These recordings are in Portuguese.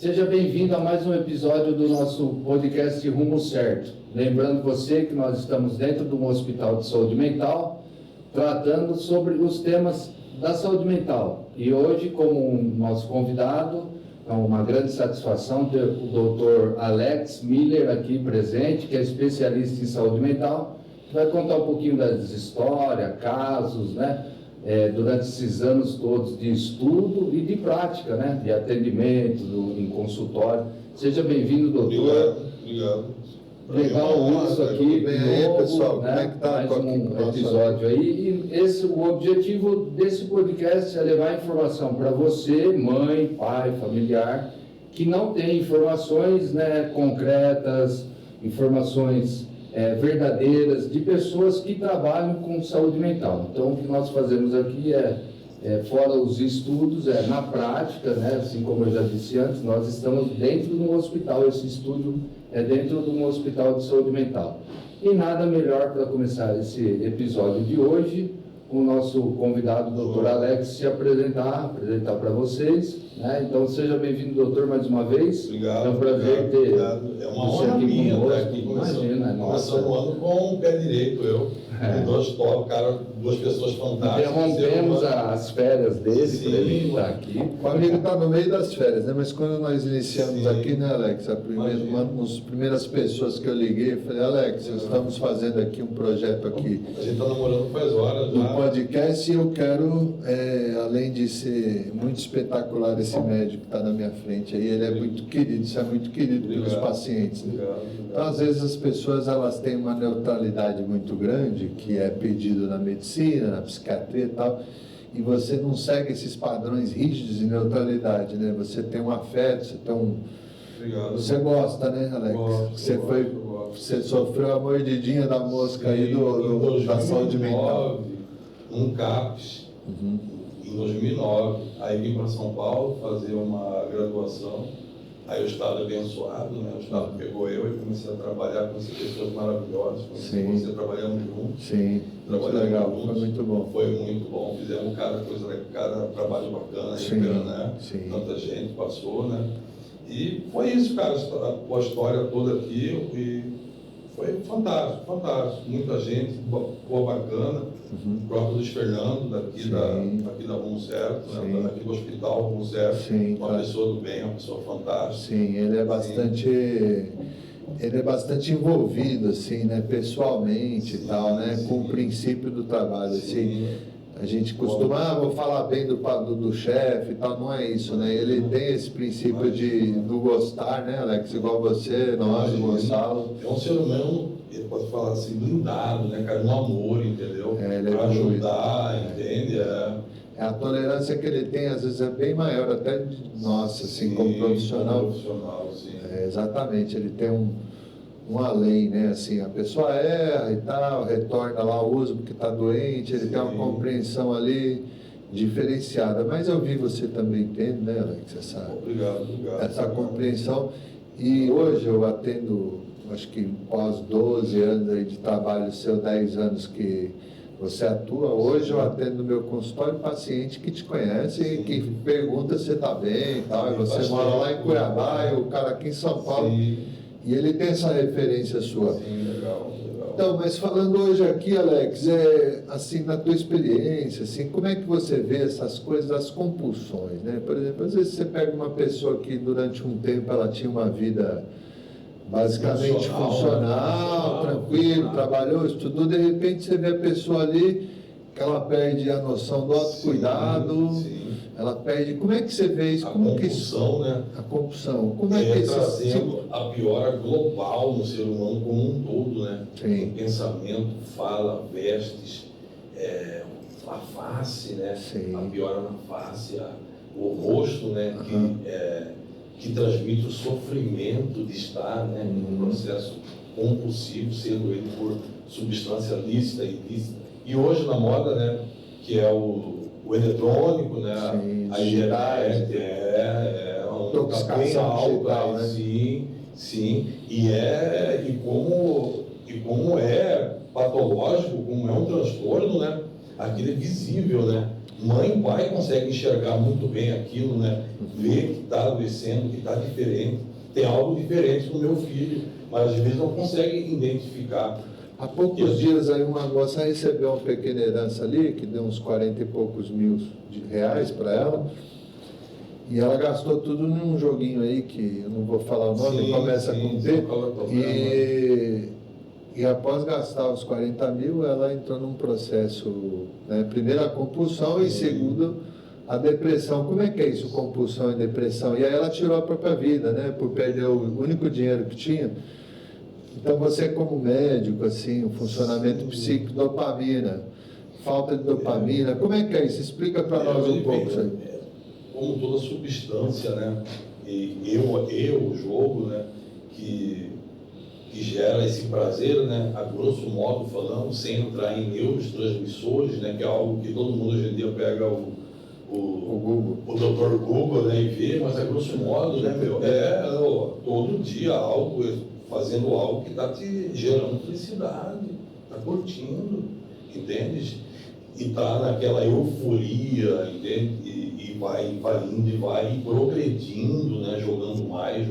Seja bem-vindo a mais um episódio do nosso podcast Rumo Certo. Lembrando você que nós estamos dentro de um hospital de saúde mental, tratando sobre os temas da saúde mental. E hoje, como nosso convidado, é uma grande satisfação ter o Dr. Alex Miller aqui presente, que é especialista em saúde mental, que vai contar um pouquinho das histórias, casos, né? Durante esses anos todos de estudo e de prática, né? De atendimento, em consultório. Seja bem-vindo, doutor. Obrigado. Legal isso aqui, bem, novo, pessoal, né? como é que tá? Mais um episódio aí. E o objetivo desse podcast é levar informação para você, mãe, pai, familiar, que não tem informações, né, concretas, informações verdadeiras de pessoas que trabalham com saúde mental. Então, o que nós fazemos aqui fora os estudos, na prática, né? Assim como eu já disse antes, nós estamos dentro de um hospital, esse estúdio é dentro de um hospital de saúde mental. E nada melhor para começar esse episódio de hoje, o nosso convidado, Dr. Alex, se apresentar para vocês, né? Então, seja bem-vindo, doutor, mais uma vez. Obrigado. É um prazer ter obrigado. É uma honra minha estar aqui. Imagina, começando o ano com o pé direito, duas pessoas fantásticas. Interrompemos as férias dele para ele estar aqui. O amigo está no meio das férias, né? Mas quando nós iniciamos aqui, né, Alex? Uma das primeiras pessoas que eu liguei, eu falei, Alex, estamos fazendo aqui um projeto aqui. A gente está namorando faz horas já. Do podcast, e eu quero, além de ser muito espetacular esse médico que está na minha frente aí, ele é muito querido, isso é muito querido pelos pacientes. Né? Então, às vezes as pessoas elas têm uma neutralidade muito grande, que é pedido na medicina, na psiquiatria e tal, e você não segue esses padrões rígidos de neutralidade, né? Você tem um afeto, você tem um... Obrigado. Você gosta, né, Alex? Você sofreu a mordidinha da mosca aí da saúde mental. Um CAPS, em 2009. Aí vim para São Paulo fazer uma graduação. Aí o Estado abençoado, né? O Estado pegou eu e comecei a trabalhar com essas pessoas maravilhosas. Comecei trabalhando juntos. Sim, legal, juntos. Foi muito bom. Foi muito bom. Fizemos cada trabalho bacana, né? Sim. Tanta gente passou, né? E foi isso, cara, a história toda aqui, e foi fantástico. Muita gente, boa bacana, o próprio Luiz Fernando, daqui da Rumo Certo, né? Daqui do Hospital Rumo Certo, uma pessoa do bem, uma pessoa fantástica. Sim, ele é bastante envolvido, assim, né, pessoalmente e tal, né, com o princípio do trabalho, assim. A gente costuma, vou falar bem do chefe e tal, não é isso, né? Ele tem esse princípio do gostar, né, Alex? Igual você, nós, o Gonçalo. É um ser humano, ele pode falar assim, blindado, né, cara? Um amor, entendeu? Para ajudar, entende? A tolerância que ele tem, às vezes, é bem maior até de nós, assim, como profissional. Exatamente, ele tem uma lei, né, assim, a pessoa erra e tal, retorna lá, usa porque está doente, ele tem uma compreensão ali diferenciada, mas eu vi você também tendo, né, Alex, Obrigado. Essa compreensão, e hoje eu atendo, acho que pós 12 anos aí de trabalho seu, 10 anos que você atua, hoje eu atendo no meu consultório paciente que te conhece e que pergunta se está bem e tal, e você mora lá em Cuiabá e o cara aqui em São Paulo. E ele tem essa referência sua. Sim, legal. Então, mas falando hoje aqui, Alex, assim, na tua experiência, assim, como é que você vê essas coisas, as compulsões, né? Por exemplo, às vezes você pega uma pessoa que durante um tempo ela tinha uma vida basicamente funcional, tranquilo, trabalhou, estudou, de repente você vê a pessoa ali que ela perde a noção do autocuidado. Ela perde. Como é que você vê isso? A compulsão, né? A compulsão. Como é que isso trazendo a piora global no ser humano como um todo, né? Sim. Pensamento, fala, vestes, a face, né? Sim. A piora na face, o rosto, né? Que transmite o sofrimento de estar, né? Num processo compulsivo, sendo ele por substância lícita e ilícita. E hoje na moda, né? Que é o eletrônico, né? Sim, a digitais, intoxicação bem alta, né? Sim. E como é patológico, como é um transtorno, né? Aquilo é visível, né? Mãe e pai conseguem enxergar muito bem aquilo, né? Ver que está adoecendo, que está diferente. Tem algo diferente no meu filho, mas às vezes não conseguem identificar. Há poucos dias aí uma moça recebeu uma pequena herança ali, que deu uns 40 e poucos mil de reais para ela, e ela gastou tudo num joguinho aí, que eu não vou falar o nome, começa com P, e após gastar os 40 mil, ela entrou num processo, né, primeiro a compulsão e segundo a depressão. Como é que é isso, compulsão e depressão? E aí ela tirou a própria vida, né, por perder o único dinheiro que tinha. Então você como médico, assim, o funcionamento psíquico, dopamina, falta de dopamina, como é que é isso? Explica para nós um pouco isso aí. Como toda substância, né, e o jogo, né, que gera esse prazer, né, a grosso modo falando, sem entrar em neurotransmissores, né, que é algo que todo mundo hoje em dia pega o Google. O Dr. Google, né, e vê, mas a grosso modo, né, meu, todo dia algo, fazendo algo que está te gerando felicidade, está curtindo, entende? E está naquela euforia, entende? E vai indo e vai progredindo, né? Jogando mais.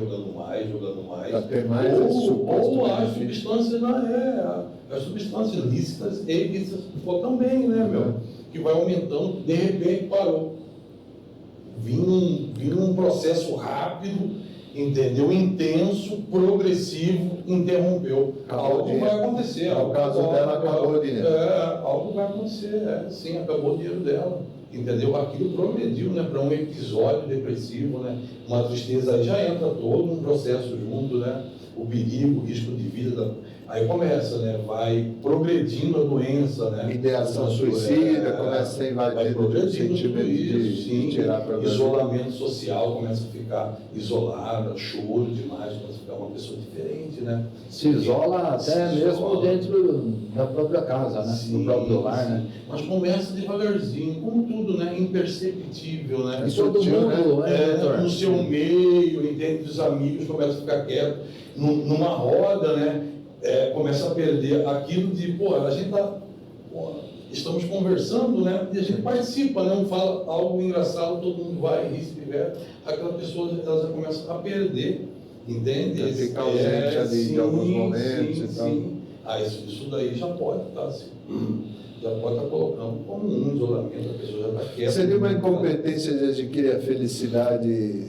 Para ter mais ou as substâncias, as substâncias lícitas e ilícitas também, né, meu? Que vai aumentando, de repente parou. Vindo um processo rápido, entendeu? Intenso, progressivo, interrompeu. Algo vai acontecer. No caso dela, acabou o dinheiro. Algo vai acontecer, sim, acabou o dinheiro dela. Entendeu? Aquilo progrediu, né, para um episódio depressivo, né? Uma tristeza, aí já entra todo um processo junto, né? O perigo, o risco de vida. Aí começa, né? Vai progredindo a doença, né? Ideação suicida, começa a invadir o sentimento de tirar para isolamento social, começa a ficar isolada, choro demais, começa a ficar uma pessoa diferente, né? Se isola até mesmo dentro da própria casa, né? Sim, no próprio lar, né? Mas começa devagarzinho, como tudo, né? Imperceptível, né? E todo mundo, no seu meio, entende? Os amigos começam a ficar quietos, numa roda, né? Começa a perder aquilo de, a gente estamos conversando, né? E a gente participa, né? Um fala algo engraçado, todo mundo vai, ri, se tiver, aquela pessoa, ela já começa a perder, entende? Ficar ausente ali de alguns momentos e tal. Isso daí já pode estar assim. Já pode estar colocando como um isolamento, a pessoa já está quieta. Seria uma incompetência de adquirir a felicidade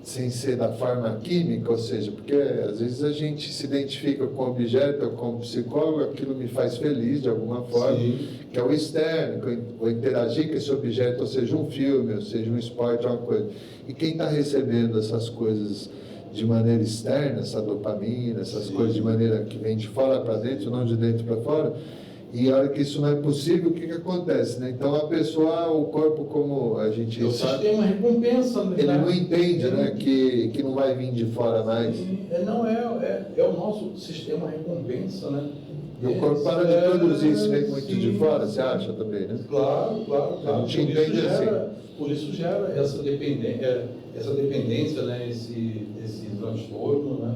sem ser da forma química, ou seja, porque às vezes a gente se identifica com o objeto ou com o psicólogo, aquilo me faz feliz de alguma forma, que é o externo, que eu vou interagir com esse objeto, ou seja, um filme, ou seja, um esporte, uma coisa. E quem está recebendo essas coisas de maneira externa, essa dopamina, essas coisas de maneira que vem de fora para dentro, não de dentro para fora, e a hora que isso não é possível, o que acontece, né? Então a pessoa, o corpo, como a gente sabe, sistema recompensa, né? Ele não entende, né? Que não vai vir de fora mais. É o nosso sistema recompensa, né? E o corpo para de produzir isso vem muito de fora, você acha também, né? Claro. A gente entende assim. Por isso gera essa dependência, né? Esse transtorno, né?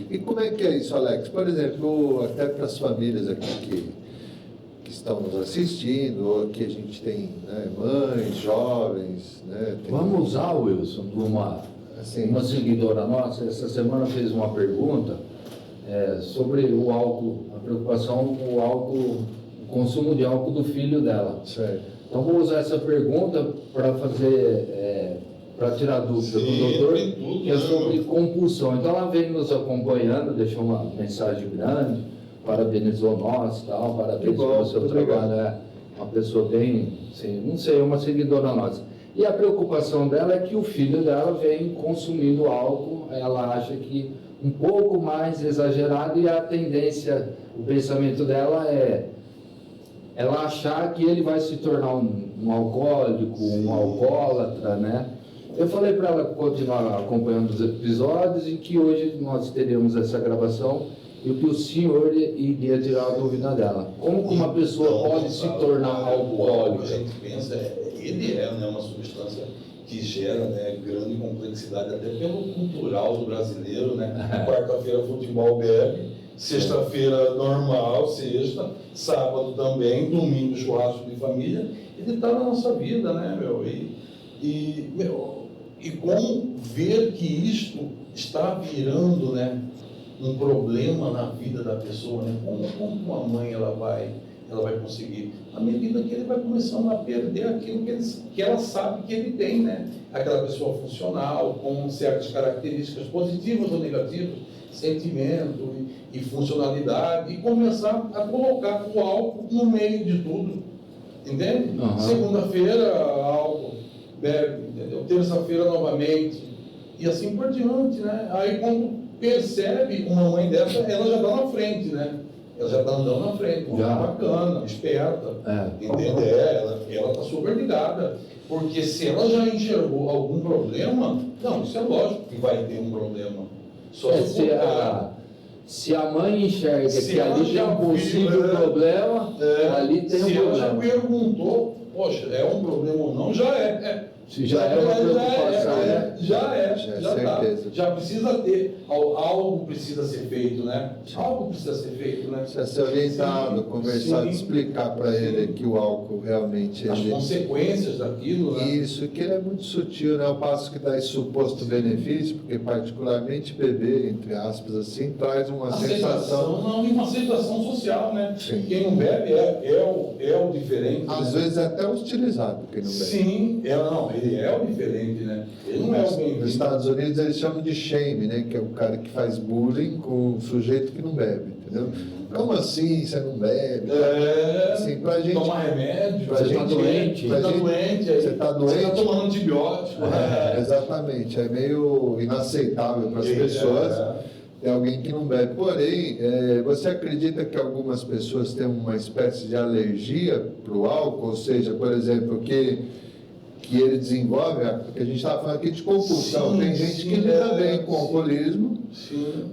E como é que é isso, Alex? Por exemplo, até para as famílias aqui que estão nos assistindo, ou que a gente tem, né, mães, jovens, né? Vamos usar, Wilson, uma seguidora nossa, essa semana fez uma pergunta sobre o álcool, a preocupação com o álcool, o consumo de álcool do filho dela. Certo. Então vou usar essa pergunta para fazer, para tirar dúvida do doutor, que é sobre compulsão. Então ela veio nos acompanhando, deixou uma mensagem grande, parabenizou nós, tal, parabéns pelo seu trabalho. É uma pessoa bem, assim, não sei, uma seguidora nossa. E a preocupação dela é que o filho dela vem consumindo álcool, ela acha que um pouco mais exagerado, e a tendência, o pensamento dela é ela achar que ele vai se tornar um alcoólico, um alcoólatra, né? Eu falei para ela continuar acompanhando os episódios e que hoje nós teremos essa gravação e o que o senhor iria tirar a dúvida dela. Como que uma pessoa pode se tornar alcoólica? A gente pensa, ele é, né, uma substância que gera, né, grande complexidade, até pelo cultural do brasileiro, né? Quarta-feira futebol bebe, Sexta-feira normal, sexta, sábado também, domingo churrasco de família, ele está na nossa vida, né, meu? E como ver que isto está virando, né, um problema na vida da pessoa, né? Como uma mãe ela vai conseguir? À medida que ele vai começando a perder aquilo que ela sabe que ele tem, né? Aquela pessoa funcional, com certas características positivas ou negativas, sentimento e funcionalidade, e começar a colocar o álcool no meio de tudo, entende? Uhum. Segunda-feira, álcool, bebe, entendeu? Terça-feira novamente, e assim por diante, né? Aí quando percebe uma mãe dessa, ela já está na frente, né? Ela já está andando na frente, já. Bacana, esperta, entende? Ela está super ligada, porque se ela já enxergou algum problema, não, isso é lógico que vai ter um problema. Só se a mãe enxerga se que ali tem um possível problema, ali tem um problema. Se ela já perguntou, poxa, é um problema ou não, já é. Se já é uma preocupação, já precisa ter, algo precisa ser feito, né? Algo precisa ser feito, né? Precisa ser orientado, conversado, explicar para ele que o álcool realmente... As consequências daquilo, né? Isso, que ele é muito sutil, né? Ao passo que dá esse suposto benefício, porque particularmente beber, entre aspas, assim, traz uma sensação... Não, e uma aceitação social, né? Sim. Quem não bebe é o diferente. Às vezes é até hostilizado quem não bebe. Sim, ele é o diferente, né? Ele não é o bem-vindo. Nos Estados Unidos eles chamam de shame, né? Que é o cara que faz bullying com o sujeito que não bebe, entendeu? Como assim você não bebe? Assim, pra gente, tomar remédio, você está doente. Você está doente. Você está tomando antibiótico. Exatamente, é meio inaceitável para as pessoas. É alguém que não bebe. Porém, você acredita que algumas pessoas têm uma espécie de alergia para o álcool? Ou seja, por exemplo, que ele desenvolve, porque a gente estava falando aqui de compulsão. Tem gente que lida bem com alcoolismo,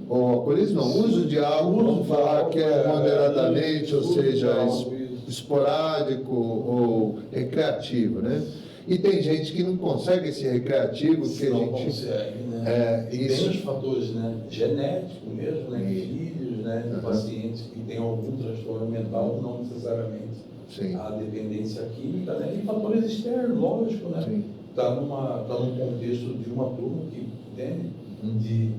ou alcoolismo não, uso de álcool, vamos falar que é moderadamente, ou seja, esporádico ou recreativo, né? E tem gente que não consegue esse recreativo, que a gente... consegue, né? E tem os fatores, né? Genéticos mesmo, né? Filhos, né? De pacientes que têm algum transtorno mental, não necessariamente a dependência química, né? E fatores externos, lógico, né? Está num contexto de uma turma que, entende?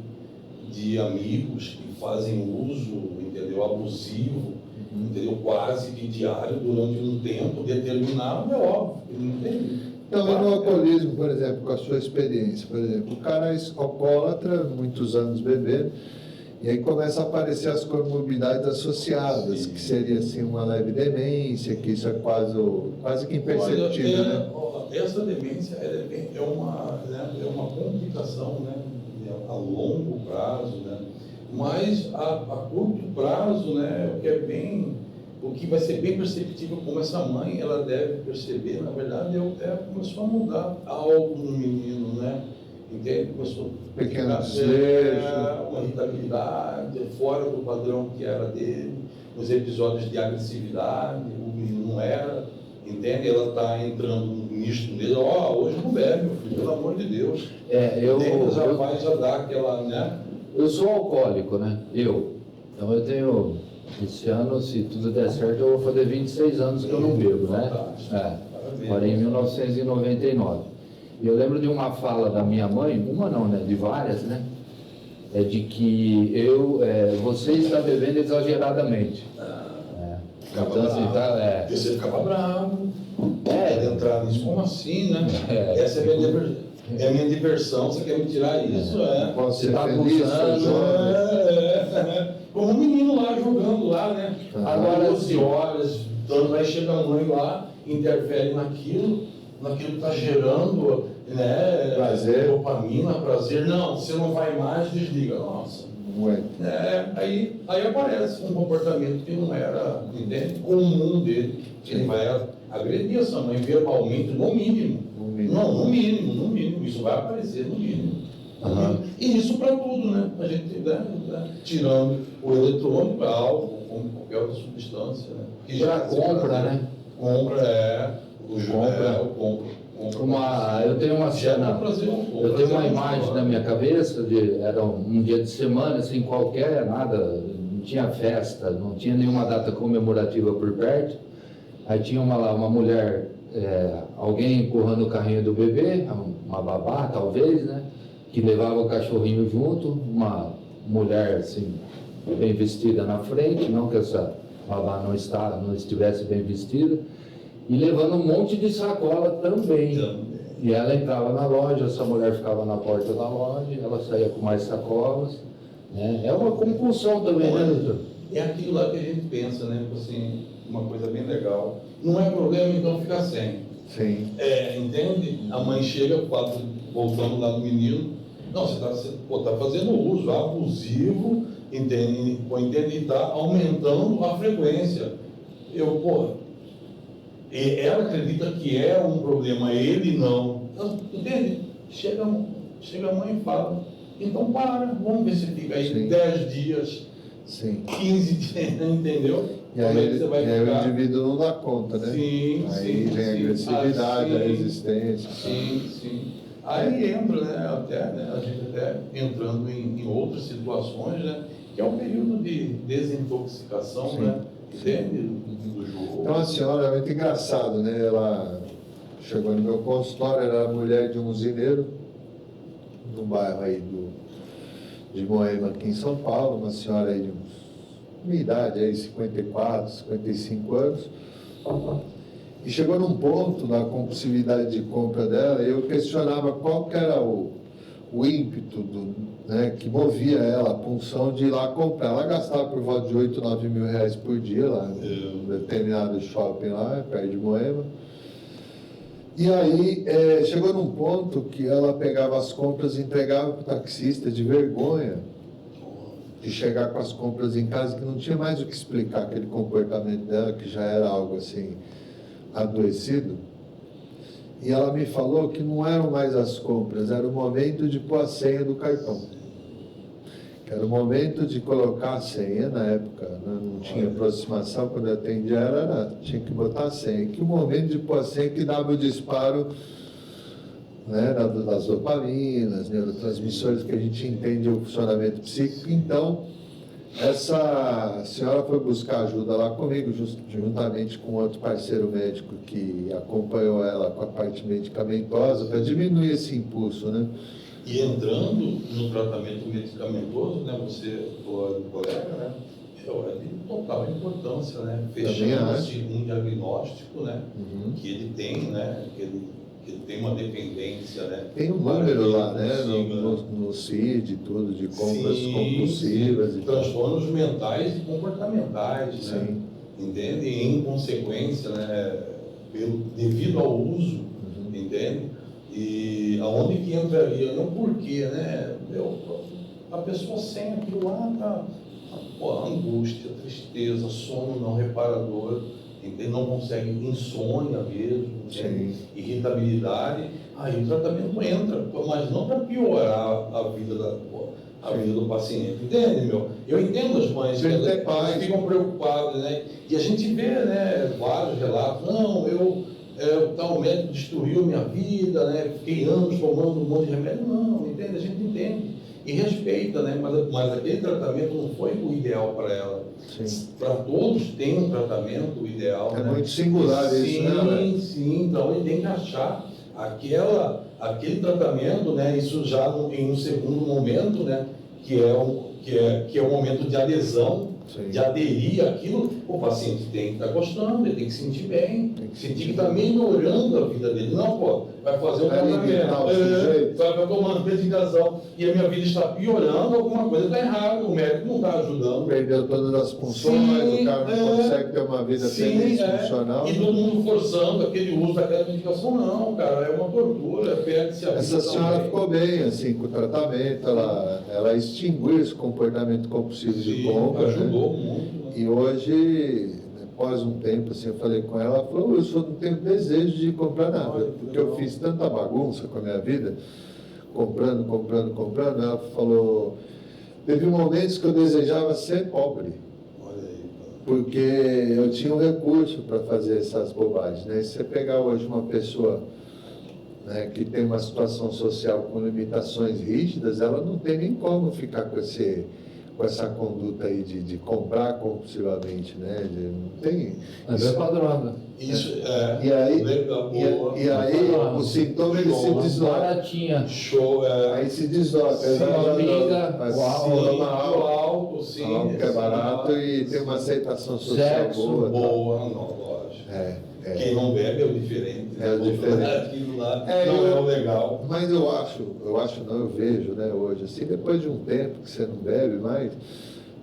De amigos que fazem uso, entendeu? Abusivo, entendeu? Quase que diário durante um tempo determinado, é óbvio, entende? Então, no alcoolismo, por exemplo, com a sua experiência, por exemplo, o cara é alcoólatra, muitos anos bebendo, e aí começa a aparecer as comorbidades associadas, que seria assim uma leve demência, que isso é quase que imperceptível, né? Essa demência é uma complicação, né? A longo prazo, né? Mas a curto prazo, né? O que vai ser bem perceptível, como essa mãe, ela deve perceber, na verdade, começou a mudar algo no menino, né? Entende? Começou a ficar uma irritabilidade, fora do padrão que era dele, os episódios de agressividade, o menino não era, entende? Ela está entrando nisso dele, hoje não bebe, meu filho, pelo amor de Deus. Já dá aquela, né? Eu sou alcoólico, né? Então eu tenho... Esse ano, se tudo der certo, eu vou fazer 26 anos que eu não bebo, né? Parei em 1999. E eu lembro de uma fala da minha mãe, uma não, né? De várias, né? É de que você está bebendo exageradamente. Então, assim, você ficava bravo. Entrar nisso, como assim, né? Essa é a minha diversão, você quer me tirar isso? Você está abusando. Como um menino lá jogando lá, né? Agora, 12 horas, então vai chegar a mãe lá, interfere naquilo que está gerando, né? Prazer. Dopamina, prazer. Não, você não vai mais, desliga. Nossa. Aí aparece um comportamento que não era, entende? Comum dele. Ele vai agredir essa mãe verbalmente, no mínimo. Não, no mínimo. Isso vai aparecer no mínimo. E isso para tudo, né? A gente, tirando o eletrônico, álcool, como qualquer outra substância, né? Que já compra, né? Eu tenho uma cena, eu tenho uma imagem na minha cabeça, era um dia de semana, assim, qualquer, nada não tinha festa, não tinha nenhuma data comemorativa por perto. Aí tinha uma mulher, alguém empurrando o carrinho do bebê, uma babá talvez, né? Que levava o cachorrinho junto, uma mulher assim, bem vestida na frente, não que essa babá não estivesse bem vestida, e levando um monte de sacola também. E ela entrava na loja, essa mulher ficava na porta da loja, ela saía com mais sacolas, né? É uma compulsão também, né, doutor? É aquilo lá que a gente pensa, né? Assim, uma coisa bem legal. Não é problema, então, ficar sem. Sim. Entende? A mãe chega, voltando lá do menino, não, você está fazendo uso abusivo, entende? E está aumentando a frequência. Ela acredita que é um problema, ele não. Entende? Chega a mãe e fala, então vamos ver se fica aí. Sim. 10 dias, sim. 15 dias, entendeu? E aí, você vai ficar? O indivíduo não dá conta, né? Sim, aí vem a agressividade, a resistência. Sim. Aí entra, né, a gente até entrando em outras situações, né? Que é um período de desintoxicação, sim, né? Entende? Do jogo. Então a senhora é muito engraçado, né? Ela chegou no meu consultório, era mulher de um usineiro, num bairro aí de Moema, aqui em São Paulo, uma senhora aí de minha idade, aí 54, 55 anos. E chegou num ponto da compulsividade de compra dela, e eu questionava qual que era o ímpeto né, que movia ela, a punção de ir lá comprar. Ela gastava por volta de 8, 9 mil reais por dia lá, num determinado shopping lá, perto de Moema. E aí chegou num ponto que ela pegava as compras e entregava para o taxista de vergonha de chegar com as compras em casa, que não tinha mais o que explicar aquele comportamento dela, que já era algo assim adoecido. E ela me falou que não eram mais as compras, era o momento de pôr a senha do cartão. Que era o momento de colocar a senha, na época, né? Não tinha aproximação, quando eu atendia ela, tinha que botar a senha. Que o momento de pôr a senha que dava o disparo, né, das dopaminas, neurotransmissores, que a gente entende o funcionamento psíquico. Então, essa senhora foi buscar ajuda lá comigo, juntamente com outro parceiro médico que acompanhou ela com a parte medicamentosa, para diminuir esse impulso, né? E entrando no tratamento medicamentoso, né, você falou do colega, né, é de total importância, né? Fechando-se um diagnóstico, né, que ele tem, né, que ele tem uma dependência, né? Tem um número lá, né? No CID, tudo, de compras compulsivas. E transtornos mentais e comportamentais, né? Entende? E em consequência, né? Devido ao uso, entende? E aonde que entraria? Não porquê, né? A pessoa sem aquilo lá tá angústia, tristeza, sono não reparador. Ele não consegue, insônia mesmo, irritabilidade, aí o tratamento entra, mas não para piorar a vida do paciente, entende, meu? Eu entendo as mães, elas ficam preocupadas, né? E a gente vê, né, vários relatos, não, tal médico destruiu minha vida, né? Fiquei anos tomando um monte de remédio, não, entende? A gente entende e respeita, né? Mas aquele tratamento não foi o ideal para ela. Para todos tem um tratamento ideal. É, né? Muito singular isso, né? Sim, então ele tem que achar aquele tratamento, né? Isso já em um segundo momento, né? Que é o momento de adesão, de aderir àquilo. O paciente tem que estar gostando, ele tem que sentir bem, sentir que está melhorando a vida dele. Não, vai fazer um tratamento, vai tomando medicação e a minha vida está piorando, alguma coisa está errada, o médico não está ajudando. Perdeu todas as funções, o cara não consegue ter uma vida feliz, funcional. E todo mundo forçando aquele uso daquela medicação, não, cara, é uma tortura, perde-se a vida. Essa senhora ficou bem, assim, com o tratamento, ela extinguiu esse comportamento compulsivo de compra. Ajudou muito. E hoje, após um tempo, assim, eu falei com ela, ela falou, eu só não tenho desejo de comprar nada, porque eu fiz tanta bagunça com a minha vida, comprando, ela falou, teve momentos que eu desejava ser pobre, porque eu tinha um recurso para fazer essas bobagens, né? E se você pegar hoje uma pessoa, né, que tem uma situação social com limitações rígidas, ela não tem nem como ficar com com essa conduta aí de comprar compulsivamente, né? Tem É padrão. Isso e aí, legal, boa. e aí o sintoma ele se desloca. Baratinha. Show, Aí se desloca. Amiga, toma álcool, sim, álcool que é barato e tem uma aceitação social Sexo, boa. boa, não, lógico. Quem não bebe é o diferente. É o diferente. Aquilo lá não é o legal. Mas eu vejo, né, hoje, assim, depois de um tempo que você não bebe mais,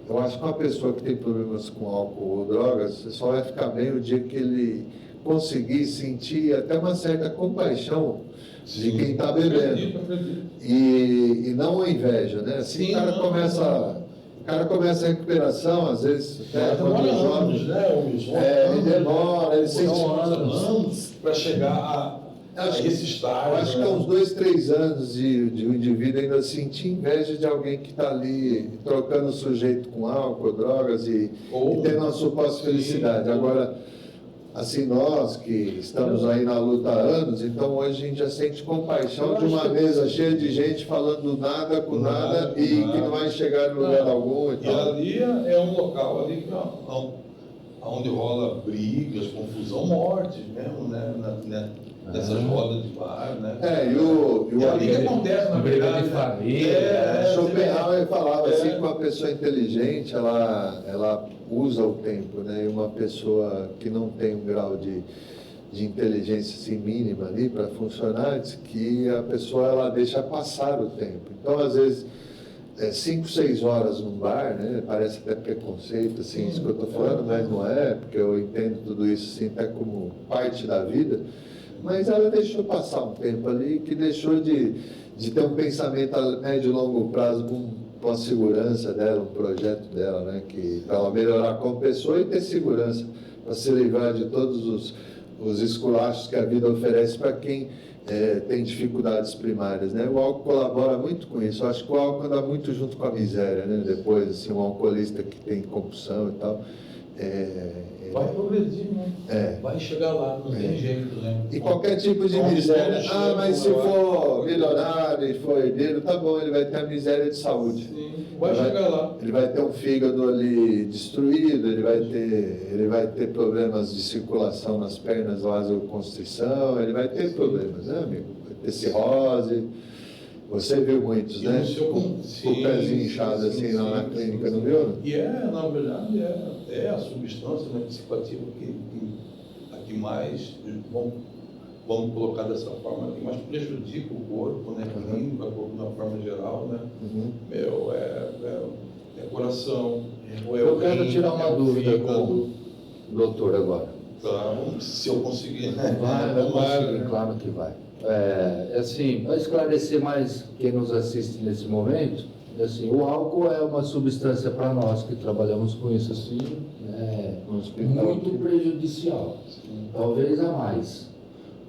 eu acho que uma pessoa que tem problemas com álcool ou drogas, você só vai ficar bem o dia que ele conseguir sentir até uma certa compaixão de quem está bebendo. Acredito. E não a inveja, né? Assim, Sim, o cara começa a recuperação, às vezes, até quando Demora jovem. anos, né, Wilson? Ele demora, ele sente anos para chegar a esse estágio. Eu acho que é uns 2, 3 anos de um indivíduo ainda sentir inveja de alguém que está ali trocando o sujeito com álcool, drogas e tendo uma suposta felicidade. Agora, assim, nós que estamos aí na luta há anos, então hoje a gente já sente compaixão de uma mesa cheia de gente falando nada com nada e que não vai chegar em lugar algum. E ali é um local ali que onde rola brigas, confusão, mortes mesmo, né? Nessas rodas de bar, né? E ali que acontece, na briga verdade. de família. Schopenhauer falava assim que uma pessoa inteligente, ela usa o tempo, né? E uma pessoa que não tem um grau de inteligência assim, mínima ali para funcionar, diz que a pessoa ela deixa passar o tempo. Então, às vezes, 5, 6 horas num bar, né? Parece até preconceito, assim, isso que eu estou falando, mas não é, porque eu entendo tudo isso assim, até como parte da vida. Mas ela deixou passar um tempo ali que deixou de ter um pensamento a médio e longo prazo com a segurança dela, um projeto dela, né? Para ela melhorar como pessoa e ter segurança para se livrar de todos os esculachos que a vida oferece para quem tem dificuldades primárias, né? O álcool colabora muito com isso. Eu acho que o álcool anda muito junto com a miséria, né? Depois, assim, um alcoolista que tem compulsão e tal. Vai progredir, né? Vai chegar lá, não tem jeito, né? E qualquer tipo de miséria, mas se for milionário e for herdeiro, tá bom, ele vai ter a miséria de saúde. Sim, vai chegar lá. Ele vai ter um fígado ali destruído, ele vai ter problemas de circulação nas pernas, vasoconstrição, ele vai ter problemas, né, amigo? Vai ter cirrose. Você viu muitos, né? Com o pezinho inchado assim lá na clínica, não viu? E na verdade, é a substância, né, psicoativa que mais, vamos colocar dessa forma, que mais prejudica o corpo, né? O corpo de uma forma geral, né? É coração, Eu quero tirar uma dúvida com o doutor agora. Claro, se eu conseguir, né? Vai conseguir, claro que vai. Assim, para esclarecer mais quem nos assiste nesse momento, assim, o álcool é uma substância para nós que trabalhamos com isso assim, muito prejudicial, talvez a mais,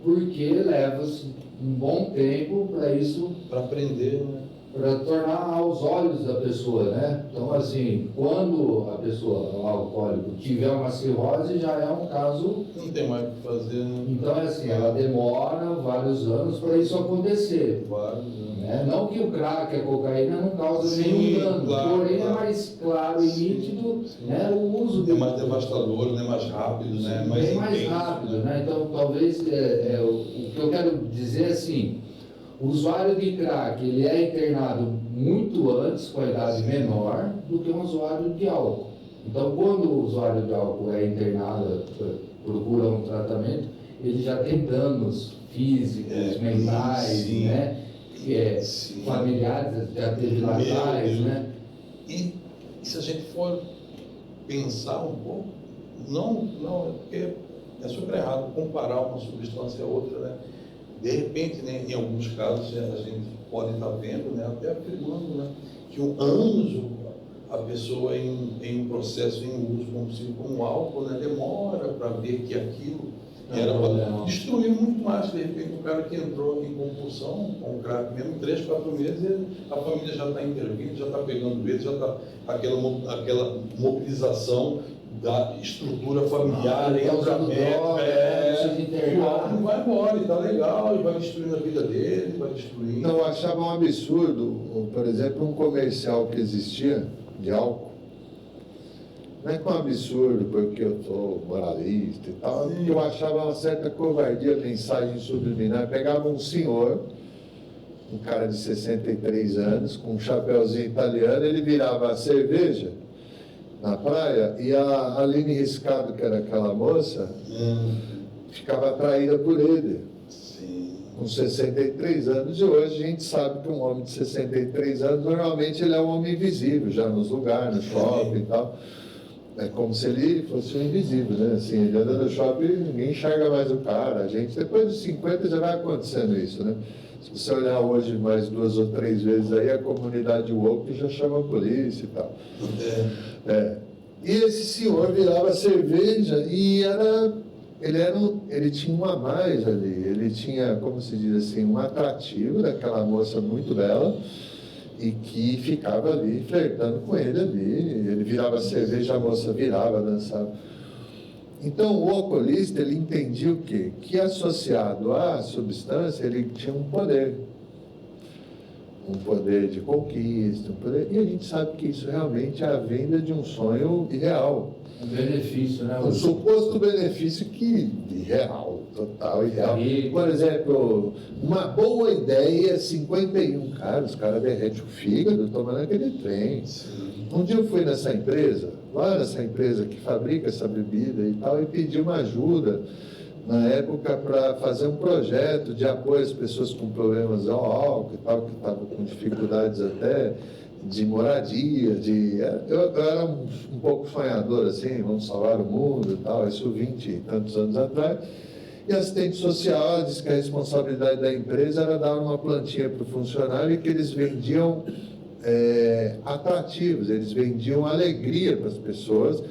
porque leva-se um bom tempo para isso, para aprender, né? para tornar aos olhos da pessoa, né? Então, assim, quando a pessoa, o alcoólico, tiver uma cirrose, já é um caso... Não tem mais o que fazer, né? Então, é assim, ela demora vários anos para isso acontecer. Vários anos. Né? Não que o crack, a cocaína não causa nenhum dano, claro, porém é mais claro e nítido, né, o uso... É mais devastador, né? Mais rápido, né? Bem mais rápido, né? Então, talvez, o que eu quero dizer é assim... O usuário de crack, ele é internado muito antes, com a idade menor, do que um usuário de álcool. Então, quando o usuário de álcool é internado, procura um tratamento, ele já tem danos físicos, mentais, né? Familiares, já teve lá atrás, né? E se a gente for pensar um pouco, não, porque é super errado comparar uma substância a outra, né? De repente, né, em alguns casos, a gente pode estar vendo, né, até afirmando, né, que anos a pessoa em um processo em uso compulsivo como álcool, né, demora para ver que aquilo era para destruir muito mais. De repente, o cara que entrou em compulsão com o crack, mesmo em 3, 4 meses, a família já está intervindo, já está pegando ele, já está aquela mobilização da estrutura familiar, entra o álcool vai embora, e está legal, e vai destruindo a vida dele, vai destruindo. Não, eu achava um absurdo, por exemplo, um comercial que existia, de álcool. Não é que é um absurdo, porque eu sou moralista e tal, eu achava uma certa covardia a mensagem subliminar. Pegava um senhor, um cara de 63 anos, com um chapéuzinho italiano, ele virava a cerveja na praia, e a Aline Riscado, que era aquela moça, ficava atraída por ele. Sim. Com 63 anos, e hoje a gente sabe que um homem de 63 anos, normalmente ele é um homem invisível, já nos lugares, no shopping e tal. É como se ele fosse um invisível, né? Assim, ele anda no shopping e ninguém enxerga mais o cara. A gente, depois dos 50 já vai acontecendo isso, né? Se você olhar hoje mais 2 ou 3 vezes aí, a comunidade woke já chama a polícia e tal. E esse senhor virava cerveja e ele tinha um a mais ali. Ele tinha, como se diz assim, um atrativo daquela moça muito bela, e que ficava ali flertando com ele ali. Ele virava cerveja, a moça virava, dançava. Então, o alcoolista, ele entendia o quê? Que associado à substância, ele tinha um poder de conquista, e a gente sabe que isso realmente é a venda de um sonho irreal. Um benefício, né? Um suposto benefício que irreal, total irreal. Por exemplo, uma boa ideia, 51, cara, os caras derretem o fígado tomando aquele trem. Um dia eu fui nessa empresa, lá nessa empresa que fabrica essa bebida e tal, e pedi uma ajuda na época para fazer um projeto de apoio às pessoas com problemas ao álcool e tal, que estavam com dificuldades até de moradia, eu era um pouco sonhador, assim, vamos salvar o mundo e tal, isso 20 e tantos anos atrás. E assistente social, ela disse que a responsabilidade da empresa era dar uma plantinha para o funcionário e que eles vendiam atrativos, eles vendiam alegria para as pessoas,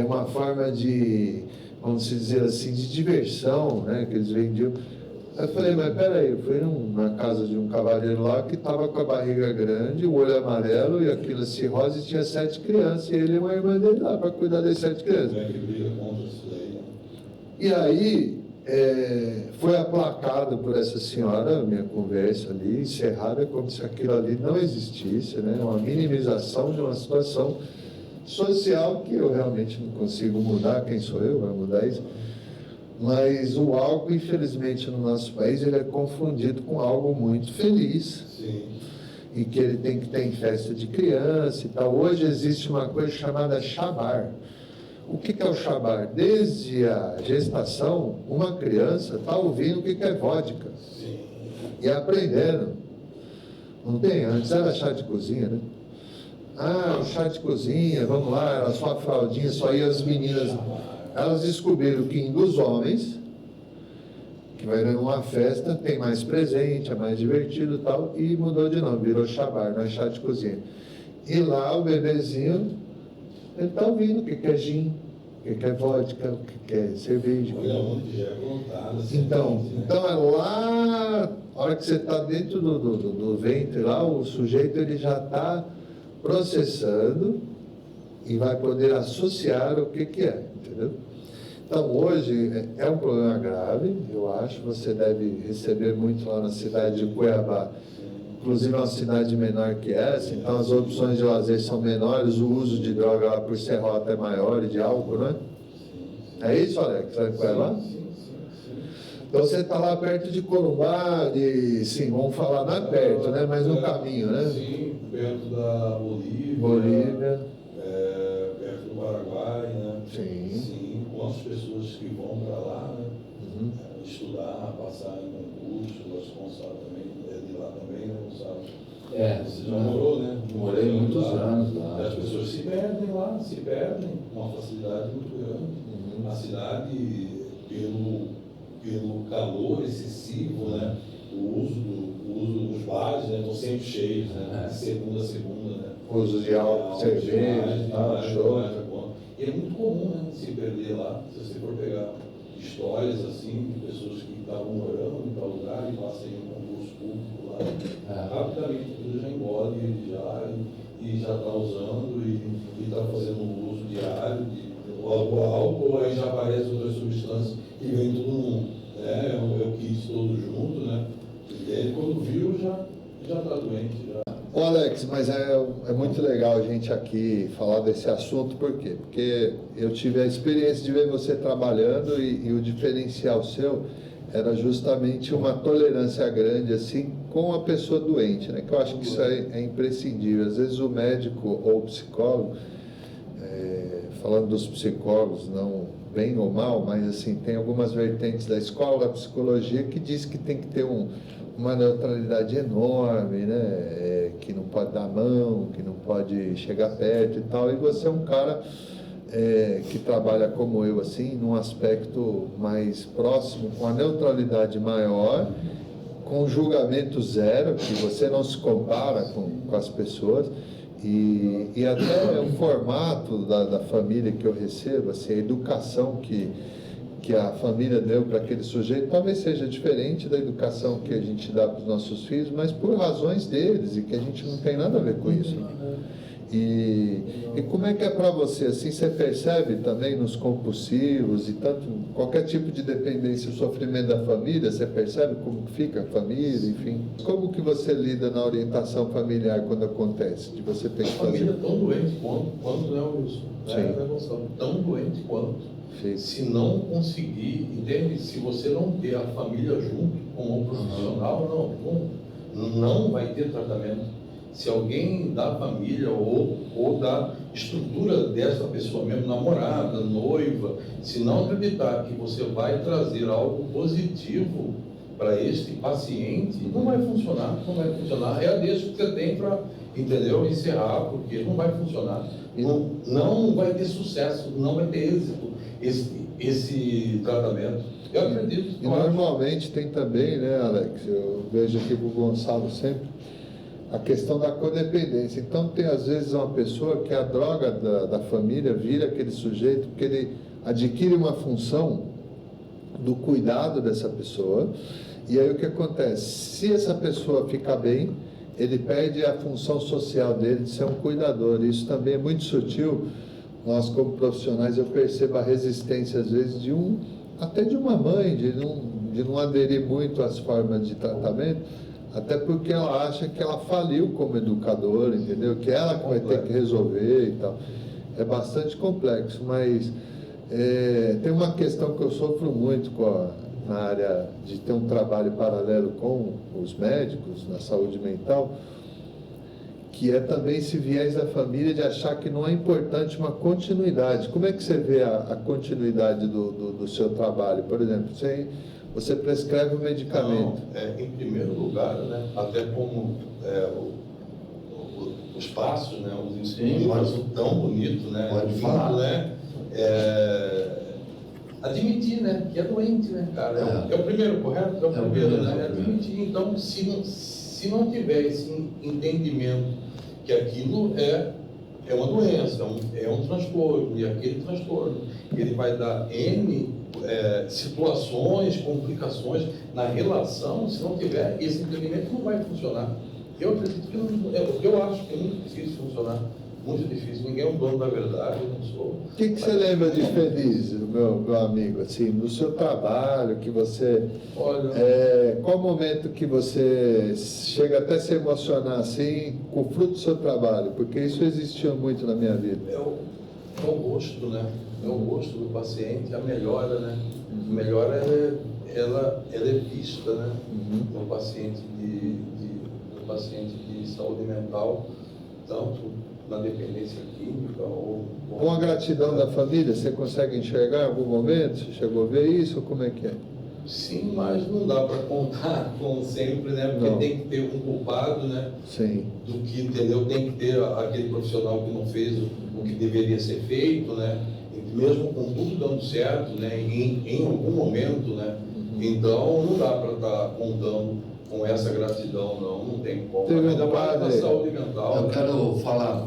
uma forma de, vamos dizer assim, de diversão, né, que eles vendiam. Eu falei, mas peraí, eu fui na casa de um cavalheiro lá que estava com a barriga grande, o olho amarelo e aquilo cirrose, e tinha 7 crianças, e ele e uma irmã dele lá para cuidar das 7 crianças. Que briga contra isso daí, né? E aí, foi aplacado por essa senhora, a minha conversa ali, encerrada como se aquilo ali não existisse, né? Uma minimização de uma situação social que eu realmente não consigo mudar. Quem sou eu para mudar isso? Mas o álcool, infelizmente, no nosso país, ele é confundido com algo muito feliz. Sim. E que ele tem que ter em festa de criança e tal. Hoje existe uma coisa chamada chabar. O que é o chabar? Desde a gestação, uma criança está ouvindo o que é vodka. Sim. E aprendendo. Não tem? Antes era chá de cozinha, né? Ah, o chá de cozinha, vamos lá, era só a fraldinha, só ia as meninas. Elas descobriram que indo os homens, que vai numa festa, tem mais presente, é mais divertido e tal, e mudou de nome, virou chabar, não é chá de cozinha. E lá o bebezinho, ele está ouvindo o que é gin, o que é vodka, o que é cerveja. Olha onde já é plantado. Assim, Então é lá, a hora que você está dentro do ventre lá, o sujeito ele já está processando e vai poder associar o que é, entendeu? Então, hoje é um problema grave, eu acho. Você deve receber muito lá na cidade de Cuiabá, inclusive é uma cidade menor que essa, então as opções de lazer são menores, o uso de droga lá por ser rota é maior e de álcool, não é? É isso, Alex? Vai em Cuiabá? Então você está lá perto de Corumbá, sim, vamos falar, não é perto, né? Mas no caminho, né? Sim, perto da Bolívia. Perto do Paraguai, né? Sim, com as pessoas que vão para lá, né? Estudar, passar em concurso, o Gonçalo também é de lá também, né, Gonçalo? Você já morou, né? Morei muitos anos lá. As pessoas se perdem lá, com uma facilidade muito grande. A cidade, pelo calor excessivo, né? O uso dos bares, né? Estão sempre cheios, né? De segunda a segunda, né? O uso de álcool, cerveja, show. E é muito comum, né? Se perder lá, se você for pegar histórias assim, de pessoas que estavam morando em tal lugar e passam em um concurso público lá, rapidamente tudo já engole e já está usando e está fazendo um uso diário de álcool, aí já aparecem outras substâncias e vem tudo é o kit todo junto, né? E aí, quando viu, já está doente. Ô Alex, mas é muito legal a gente aqui falar desse assunto, por quê? Porque eu tive a experiência de ver você trabalhando e o diferencial seu era justamente uma tolerância grande assim com a pessoa doente, né? Que eu acho que isso é imprescindível. Às vezes o médico ou o psicólogo, falando dos psicólogos, não bem ou mal, mas assim, tem algumas vertentes da escola da psicologia que diz que tem que ter uma neutralidade enorme, né? Que não pode dar mão, que não pode chegar perto e tal. E você é um cara que trabalha como eu, assim, num aspecto mais próximo, com a neutralidade maior, com julgamento zero, que você não se compara com as pessoas. E até o formato da família que eu recebo, assim, a educação que a família deu para aquele sujeito, talvez seja diferente da educação que a gente dá para os nossos filhos, mas por razões deles, e que a gente não tem nada a ver com isso. E como é que é para você? Assim, você percebe também nos compulsivos e tanto qualquer tipo de dependência, o sofrimento da família, você percebe como fica a família, enfim? Como que você lida na orientação familiar quando acontece? De você ter que fazer? A família é tão doente quanto, né, Wilson? Tão doente quanto. Sim. Se não conseguir, entende? Se você não ter a família junto com um profissional, não vai ter tratamento. Se alguém da família ou da estrutura dessa pessoa mesmo, namorada, noiva, se não acreditar que você vai trazer algo positivo para este paciente, não vai funcionar, não vai funcionar. É a deixa que você tem para, entendeu? Encerrar, porque não vai funcionar. Não vai ter sucesso, não vai ter êxito esse tratamento. Eu acredito. E normalmente tem também, né, Alex? Eu vejo aqui com o Gonçalo sempre a questão da codependência. Então tem às vezes uma pessoa que a droga da família vira aquele sujeito porque ele adquire uma função do cuidado dessa pessoa, e aí o que acontece? Se essa pessoa ficar bem, ele perde a função social dele de ser um cuidador. Isso também é muito sutil. Nós como profissionais, eu percebo a resistência às vezes até de uma mãe, de não aderir muito às formas de tratamento, até porque ela acha que ela faliu como educadora, entendeu? Que ela que vai ter que resolver e tal. É bastante complexo, mas tem uma questão que eu sofro muito na área de ter um trabalho paralelo com os médicos na saúde mental, que é também esse viés da família de achar que não é importante uma continuidade. Como é que você vê a continuidade do seu trabalho? Por exemplo, você prescreve um medicamento. Em primeiro lugar, né, até como os passos, né, os ensinos tão bonito, né, pode falar, né, admitir, né, que é doente, né, cara, é o primeiro, correto? É o primeiro, né, admitir. Então, se não tiver esse entendimento que aquilo é uma doença, é um transtorno, e aquele transtorno, ele vai dar N situações, complicações na relação. Se não tiver esse entendimento, não vai funcionar. Eu acredito que eu acho que é muito difícil funcionar, muito difícil. Ninguém é um dono da verdade, eu não sou. O que você lembra de feliz, meu amigo, assim, no seu trabalho, que você... Olha... qual momento que você chega até a se emocionar, assim, com o fruto do seu trabalho? Porque isso existia muito na minha vida. É o rosto, né? É o rosto do paciente, a melhora, né? A melhora, ela é vista, né? No paciente de saúde mental, tanto na dependência química ou... Com a gratidão da família, você consegue enxergar em algum momento? Você chegou a ver isso ou como é que é? Sim, mas não dá para contar com sempre, né? Porque tem que ter um culpado, né? Sim. Do que, entendeu? Tem que ter aquele profissional que não fez o que deveria ser feito, né? Mesmo com tudo dando certo, né? Em algum momento, né? Então, não dá para estar contando com essa gratidão, não tem como. Ainda mais na saúde mental. Eu quero falar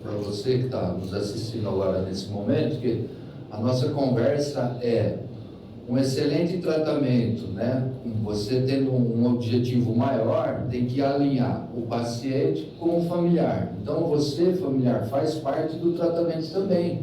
para você que está nos assistindo agora nesse momento, que a nossa conversa é um excelente tratamento, né? Você tendo um objetivo maior, tem que alinhar o paciente com o familiar. Então, você, familiar, faz parte do tratamento também.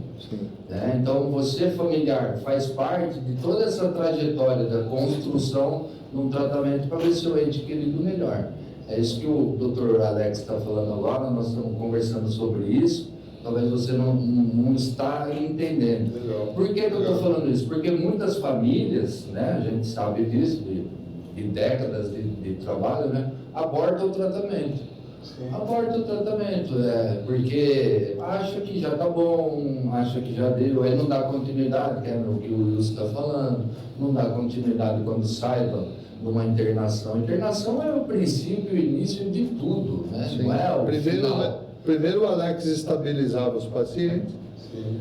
Né? Então, você, familiar, faz parte de toda essa trajetória da construção de um tratamento para ver seu ente querido melhor. É isso que o Dr. Alex está falando agora, nós estamos conversando sobre isso, talvez você não está entendendo. Legal. Por que eu estou falando isso? Porque muitas famílias, né, a gente sabe disso, de décadas de trabalho, né, abortam o tratamento. Sim. Aborta o tratamento, porque acha que já está bom, acha que já deu, aí não dá continuidade, que é o que o Wilson está falando, não dá continuidade quando sai de uma internação. Internação é o princípio e início de tudo, né? Sim. Não é o final. Primeiro o Alex estabilizava os pacientes, Sim.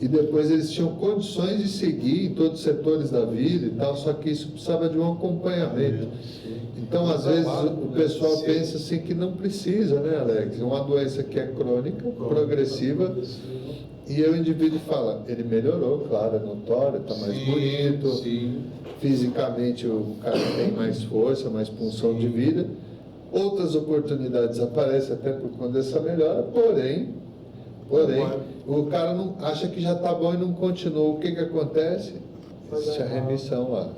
e depois eles tinham condições de seguir em todos os setores da vida e tal, só que isso precisava de um acompanhamento. Sim. Então, às vezes, o pessoal Sim. pensa assim que não precisa, né, Alex? É uma doença que é crônica, progressiva, e o indivíduo fala, ele melhorou, claro, é notório, está mais Sim, bonito, sim. fisicamente o cara tem mais força, mais punção de vida, outras oportunidades aparecem até por conta dessa melhora, porém, o cara não acha que já está bom e não continua. O que acontece? Existe a remissão lá.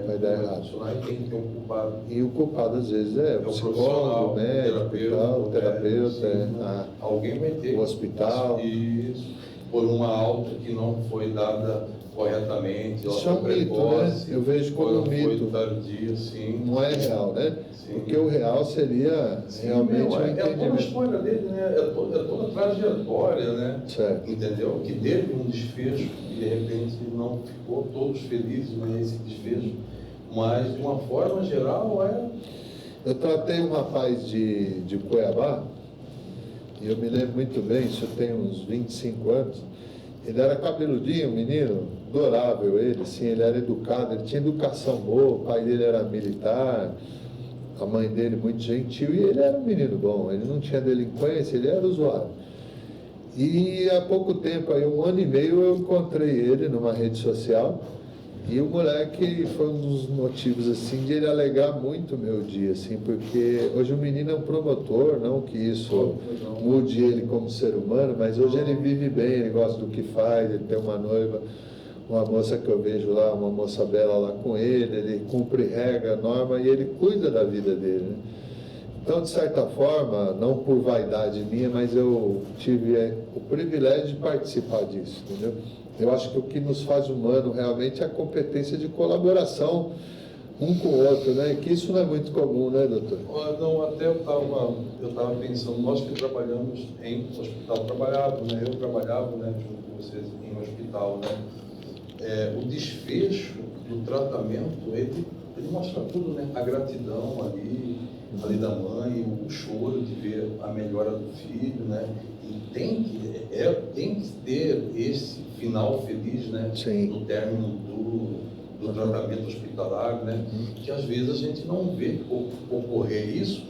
Vai dar errado. E tem que ter um culpado. E o culpado às vezes é o psicólogo, o médico, o terapeuta, alguém vai ter o hospital. Isso, por uma alta que não foi dada corretamente. Isso é um mito, né? Eu vejo como um mito. Foi tardio, sim. Não é real, né? Sim. Porque o real seria realmente um é toda a entendimento. história dele, né? É toda a trajetória, né? Certo. Entendeu? Que teve um desfecho e de repente não ficou todos felizes nesse desfecho, mas de uma forma geral Eu tratei um rapaz de Cuiabá, e eu me lembro muito bem, isso tem uns 25 anos. Ele era cabeludinho, um menino, adorável ele, assim, ele era educado, ele tinha educação boa, o pai dele era militar, a mãe dele muito gentil, e ele era um menino bom, ele não tinha delinquência, ele era usuário. E há pouco tempo, aí 1 ano e meio, eu encontrei ele numa rede social, e o moleque foi um dos motivos, assim, de ele alegrar muito o meu dia, assim, porque hoje o menino é um promotor, não que isso mude ele como ser humano, mas hoje ele vive bem, ele gosta do que faz, ele tem uma noiva, uma moça que eu vejo lá, uma moça bela lá com ele cumpre regra, norma, e ele cuida da vida dele, né? Então, de certa forma, não por vaidade minha, mas eu tive o privilégio de participar disso, entendeu? Eu acho que o que nos faz humano realmente é a competência de colaboração um com o outro, né? Que isso não é muito comum, né, doutor? Não, até eu estava pensando, nós que trabalhamos em hospital, eu trabalhava, né, junto com vocês em hospital, né? O desfecho do tratamento, ele mostra tudo, né? A gratidão ali da mãe, o choro de ver a melhora do filho, né? E tem que ter esse final feliz, né? Sim. No término do tratamento hospitalar, né? Que às vezes a gente não vê ocorrer isso,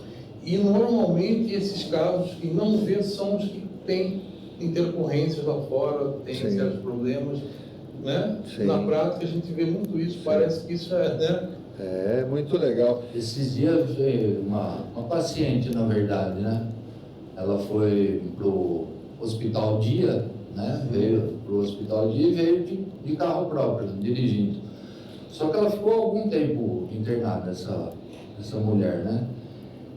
e normalmente esses casos que não vê são os que têm intercorrências lá fora, têm certos problemas, né? Sim. Na prática a gente vê muito isso, parece que isso é, né? É, muito legal. Esses dias veio uma paciente, na verdade, né? Ela foi pro Hospital Dia, né? Veio pro Hospital Dia e veio de carro próprio, dirigindo. Só que ela ficou algum tempo internada, essa mulher, né?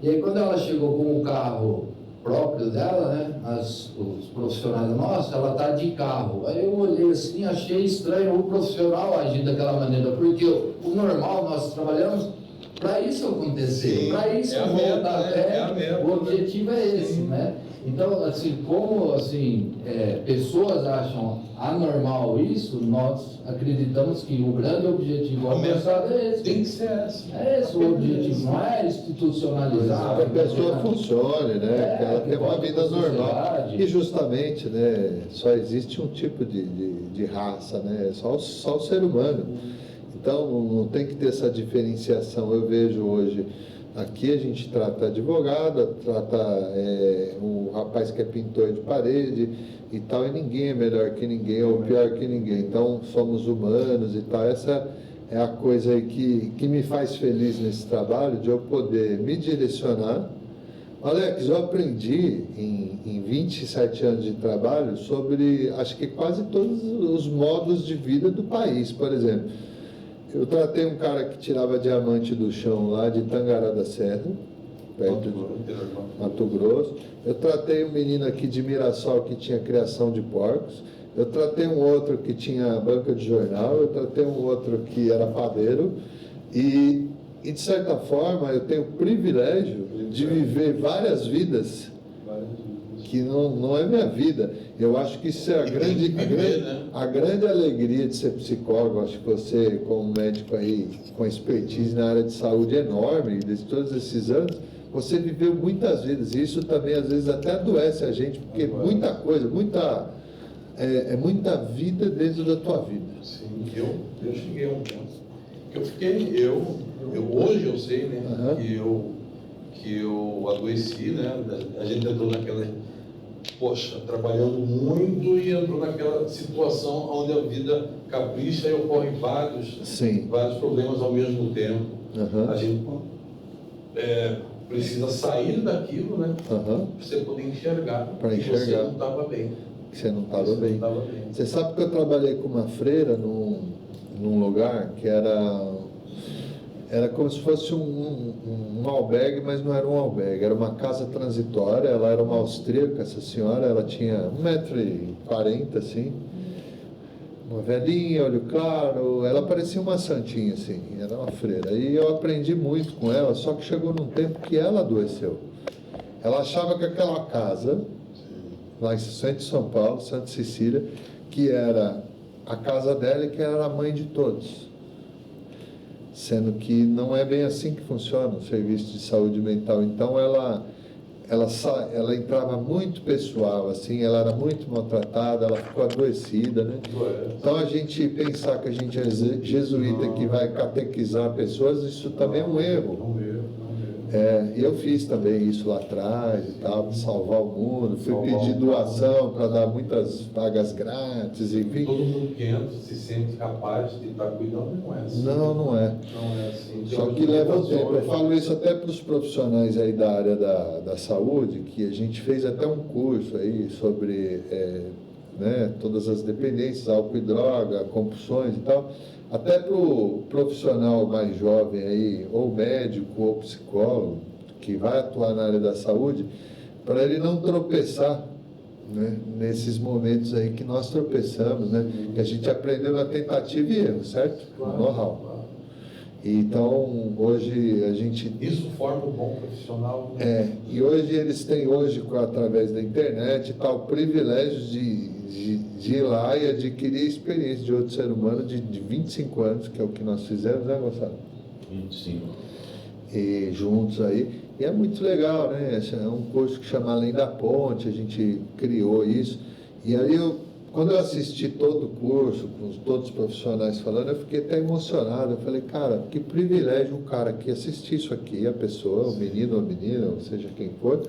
E aí quando ela chegou com o carro próprio dela, né? Os profissionais, nossa, ela tá de carro. Aí eu olhei assim, achei estranho o profissional agir daquela maneira, porque o normal, nós trabalhamos para isso acontecer, para isso a voltar. meta, né? É a meta, o objetivo é esse, né? Então, assim, como assim, pessoas acham anormal isso, nós acreditamos que o grande objetivo alcançado é esse. Tem que ser essa. É esse o objetivo, não é institucionalizar. Que a pessoa funcione, né? Que ela que tenha uma volte vida pra normal. sociedade. E justamente, né? Só existe um tipo de raça, né? Só o ser humano. Então, não tem que ter essa diferenciação. Eu vejo hoje, aqui a gente trata advogado, trata um rapaz que é pintor de parede e tal, e ninguém é melhor que ninguém ou pior que ninguém. Então, somos humanos e tal. Essa é a coisa aí que me faz feliz nesse trabalho, de eu poder me direcionar. Alex, eu aprendi em 27 anos de trabalho sobre, acho que quase todos os modos de vida do país, por exemplo. Eu tratei um cara que tirava diamante do chão lá de Tangará da Serra, perto de Mato Grosso. Eu tratei um menino aqui de Mirassol que tinha criação de porcos. Eu tratei um outro que tinha banca de jornal. Eu tratei um outro que era padeiro. E de certa forma, eu tenho o privilégio de viver várias vidas que não é minha vida. Eu acho que isso é a grande alegria de ser psicólogo. Acho que você, como médico aí, com expertise na área de saúde enorme, de todos esses anos, você viveu muitas vidas. E isso também, às vezes, até adoece a gente, porque muita coisa, muita vida dentro da tua vida. Sim, eu cheguei a um ponto que eu fiquei, hoje eu sei, né, que eu adoeci, né, a gente entrou naquela, poxa, trabalhando muito e entrou naquela situação onde a vida capricha e ocorrem vários problemas ao mesmo tempo. A gente precisa sair daquilo, né, para você poder enxergar que você não estava bem. Que você não estava bem. Você sabe que eu trabalhei com uma freira num lugar que era como se fosse um albergue, mas não era um albergue, era uma casa transitória. Ela era uma austríaca, essa senhora, ela tinha 1,40 m, assim, uma velhinha, olho claro, ela parecia uma santinha, assim, era uma freira. E eu aprendi muito com ela, só que chegou num tempo que ela adoeceu. Ela achava que aquela casa, lá em centro de São Paulo, Santa Cecília, que era a casa dela e que era a mãe de todos. Sendo que não é bem assim que funciona o serviço de saúde mental. Então ela entrava muito pessoal, assim, ela era muito maltratada, ela ficou adoecida, né? Então a gente pensar que a gente é jesuíta que vai catequizar pessoas, isso também é um erro. E eu fiz também isso lá atrás e tal, para salvar o mundo. Fui pedir doação para dar muitas vagas grátis, enfim. Todo mundo que entra se sente capaz de estar cuidando, não é assim. Não é. Não é assim. Só que leva um tempo. Eu falo isso até para os profissionais aí da área da saúde, que a gente fez até um curso aí sobre todas as dependências, álcool e droga, compulsões e tal. Até para o profissional mais jovem aí, ou médico ou psicólogo, que vai atuar na área da saúde, para ele não tropeçar, né, nesses momentos aí que nós tropeçamos, né, que a gente aprendeu na tentativa e erro, certo? No know-how. Então, hoje a gente... Isso forma um bom profissional. E hoje eles têm, através da internet, o privilégio de ir lá e adquirir a experiência de outro ser humano de 25 anos, que é o que nós fizemos, né, Gonçalo? 25. E juntos aí. E é muito legal, né? Esse é um curso que chama Além da Ponte, a gente criou isso. E aí, quando eu assisti todo o curso, com todos os profissionais falando, eu fiquei até emocionado. Eu falei, cara, que privilégio o cara que assistir isso aqui, a pessoa, o menino ou a menina, ou seja quem for,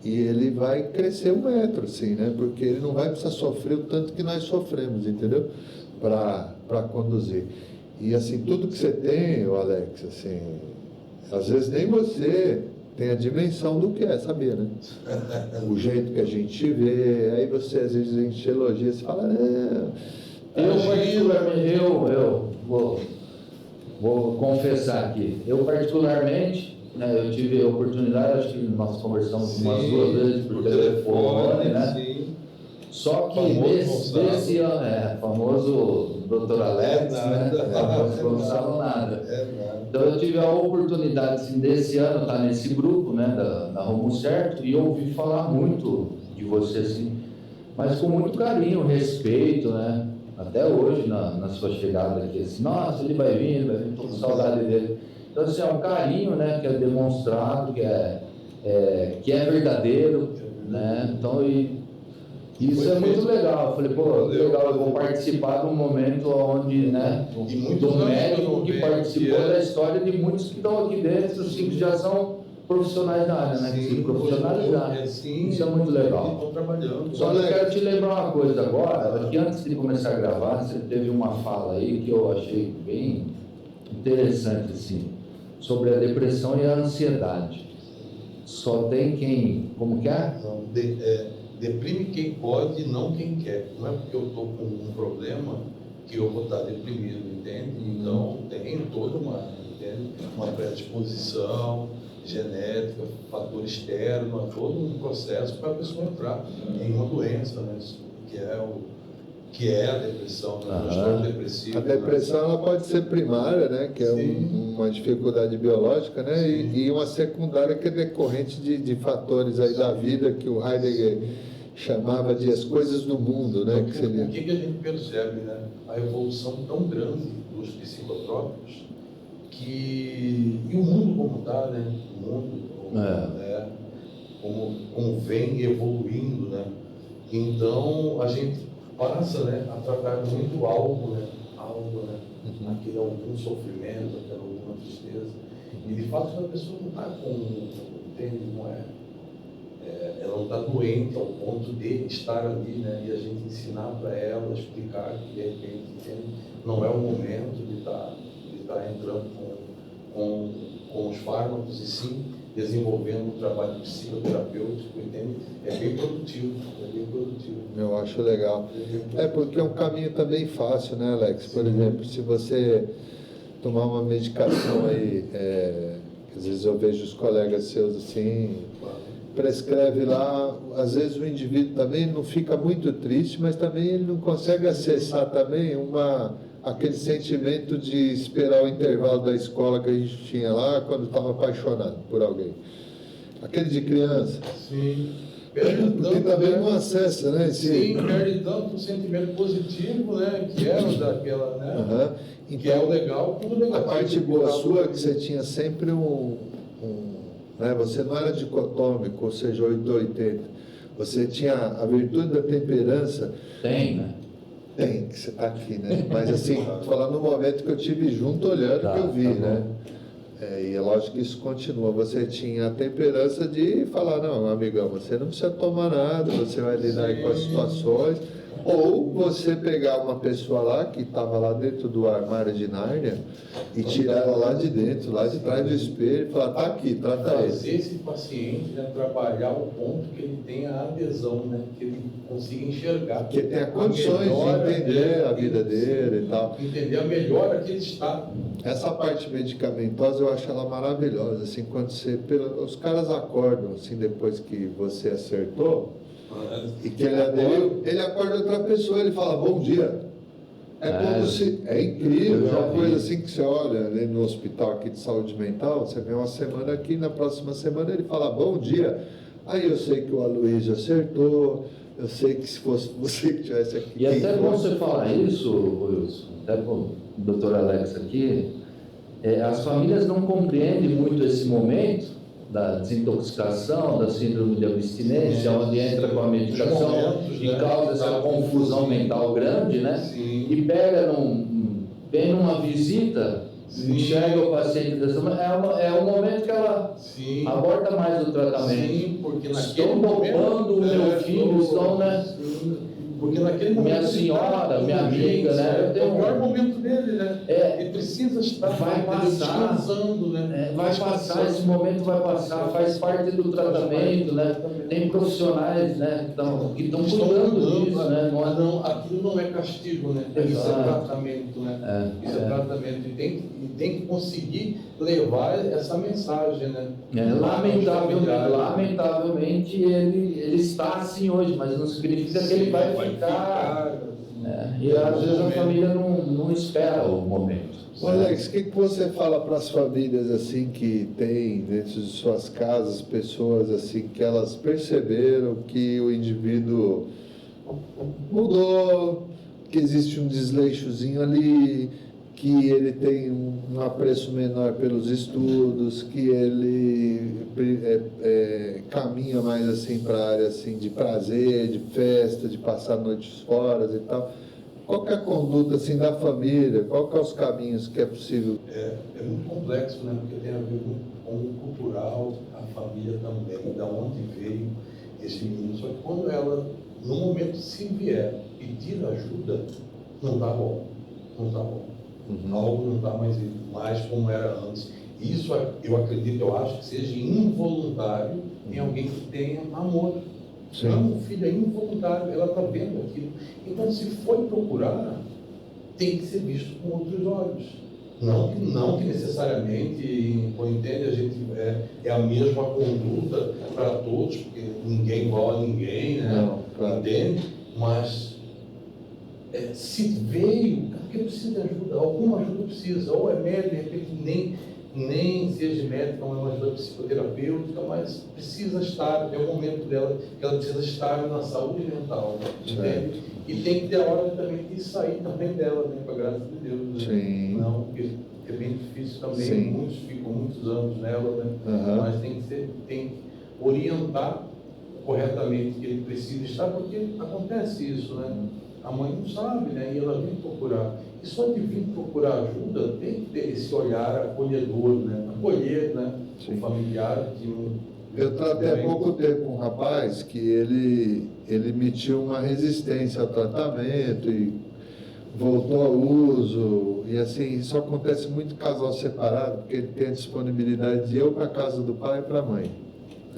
e ele vai crescer 1 metro, assim, né? Porque ele não vai precisar sofrer o tanto que nós sofremos, entendeu? Para conduzir. E, assim, tudo que você tem, Alex, assim, às vezes nem você tem a dimensão do que é saber, né? O jeito que a gente vê, aí você, às vezes, a gente elogia, você fala, eu vou confessar aqui, eu particularmente, né, eu tive a oportunidade, acho que nós conversamos umas 2 vezes por telefone, né? Sim. Só que desse ano, famoso Dr. Alex, né? Não Gonçalo nada. Então eu tive a oportunidade, assim, desse ano estar nesse grupo, né, da Rumo Certo, e ouvi falar muito de você, assim, mas com muito carinho, respeito, né? Até hoje, na sua chegada aqui, assim, nossa, ele vai vir, tô com saudade dele. Então, assim, é um carinho, né, que é demonstrado, que é verdadeiro, né? Então, isso é muito legal. Eu falei, pô, legal, eu vou participar de um momento onde, né, do médico que participou da história de muitos que estão aqui dentro, assim, que já são profissionais da área, né? Sim, profissionalidade. Isso é muito legal. Estão trabalhando. Só que eu quero te lembrar uma coisa agora, que antes de começar a gravar, você teve uma fala aí que eu achei bem interessante, assim, sobre a depressão e a ansiedade. Só tem quem, como que é? Deprime quem pode e não quem quer. Não é porque eu estou com um problema que eu vou estar deprimido, entende? Então tem toda uma predisposição genética, fator externo, todo um processo para a pessoa entrar em uma doença, né? Que é a depressão, né? O transtorno depressivo. A depressão ela pode ser primária, né? Que é uma dificuldade biológica, né? E uma secundária que é decorrente de fatores aí da vida que o Heidegger chamava de as coisas do mundo, né? Então, o que a gente percebe, né? A evolução tão grande dos psicotrópicos e o mundo como está, né? O mundo né? como vem evoluindo, né? Então a gente passa, né, a tratar muito algo, né? Aquele algum sofrimento, aquela alguma tristeza. E de fato a pessoa não está entende, não é? Ela não está doente ao ponto de estar ali, né? E a gente ensinar para ela, explicar que de repente, entende? Não é o momento de estar entrando com os fármacos, e sim desenvolvendo um trabalho psicoterapêutico, entende? É bem produtivo. Eu acho legal. Porque é um caminho também fácil, né, Alex? Por exemplo, se você tomar uma medicação aí, às vezes eu vejo os colegas seus assim, prescreve lá, às vezes o indivíduo também não fica muito triste, mas também ele não consegue acessar também aquele sentimento de esperar o intervalo da escola que a gente tinha lá quando estava apaixonado por alguém. Aquele de criança. Sim. Porque também não acessa, né? Sim, perde tanto o sentimento positivo, né? Que era daquela, né? Então, que é o legal, tudo negativo. A parte boa sua é que você tinha sempre né? Você não era dicotômico, ou seja, 880. Você tinha a virtude da temperança. Tem, né? Tem, que você está aqui, né? Mas assim, falar no momento que eu tive junto olhando que eu vi, né? E é lógico que isso continua. Você tinha a temperança de falar, não, amigão, você não precisa tomar nada, você vai lidar aí com as situações. Ou você pegar uma pessoa lá que estava lá dentro do armário de Nárnia e tirar ela lá de dentro, lá de trás do espelho e falar, tá aqui, trata ele. Fazer esse paciente, né, trabalhar o ponto que ele tenha a adesão, né, que ele consiga enxergar. Que ele tenha condições de entender a vida dele e tal. Entender a melhora que ele está. Essa parte medicamentosa eu acho ela maravilhosa, assim, quando os caras acordam, assim, depois que você acertou, e que ele aderiu, ele acorda outra pessoa, ele fala, bom dia. Como se... É incrível, é uma coisa assim que você olha ali no hospital aqui de saúde mental, você vê uma semana aqui, na próxima semana ele fala, bom dia. Aí eu sei que o Aloysio acertou, eu sei que se fosse você que estivesse aqui... E até bom você falar isso, Wilson, até o doutor Alex aqui, as famílias não compreendem muito esse momento da desintoxicação, da síndrome de abstinência, onde entra com a medicação e causa essa confusão mental grande, né? Sim. E vem numa visita, enxerga o paciente dessa maneira, é o momento que ela aborda mais o tratamento. Sim, porque estão poupando o meu filho, estão, né? Porque naquele momento. Minha senhora, minha amiga, né? É o pior momento dele, né? Ele precisa estar descansando, né? Vai passar, esse momento vai passar, faz parte do tratamento, né? Tem profissionais, né, que estão cuidando disso, né? Não, aquilo não é castigo, né? Isso é tratamento, né? Isso é tratamento. E tem que conseguir levar essa mensagem, né? Lamentavelmente ele está assim hoje, mas não significa que ele vai ficar. E às vezes a família não espera o momento. Alex, o que você fala para as famílias assim que tem dentro de suas casas pessoas assim que elas perceberam que o indivíduo mudou, que existe um desleixozinho ali, que ele tem um apreço menor pelos estudos, que ele caminha mais assim para a área assim de prazer, de festa, de passar noites fora e tal. Qual que é a conduta assim da família? Qual que é os caminhos que é possível? É muito complexo, né? Porque tem a ver com o cultural, a família também, da onde veio esse menino. Só que quando ela, no momento, se vier pedir ajuda, não tá bom. Algo não está mais como era antes. Isso eu acredito, eu acho que seja involuntário em alguém que tenha amor. Não, o filho é involuntário, ela está vendo aquilo. Então, se foi procurar, tem que ser visto com outros olhos. Não que necessariamente, entende, a gente é a mesma conduta para todos, porque ninguém é igual a ninguém, né? Não, claro. Entende? Mas se veio, é porque precisa de ajuda, alguma ajuda precisa, ou é médico, de repente nem seja médica, ou é uma ajuda psicoterapêutica, mas precisa estar, é o momento dela, que ela precisa estar na saúde mental, entende? E tem que ter a hora também de sair também dela, né, com a graça de Deus. Né? Sim. Não, porque é bem difícil também, Sim. muitos ficam muitos anos nela, né? Uhum. Mas tem que orientar corretamente que ele precisa estar, porque acontece isso, né? A mãe não sabe, né? E ela vem procurar. E só de vir procurar ajuda tem que ter esse olhar acolhedor, né? Acolher, né? O familiar que Eu tratei há pouco tempo um rapaz que ele emitiu uma resistência ao tratamento e voltou ao uso. E assim, isso acontece muito em casal separado, porque ele tem a disponibilidade de ir para a casa do pai e para a mãe.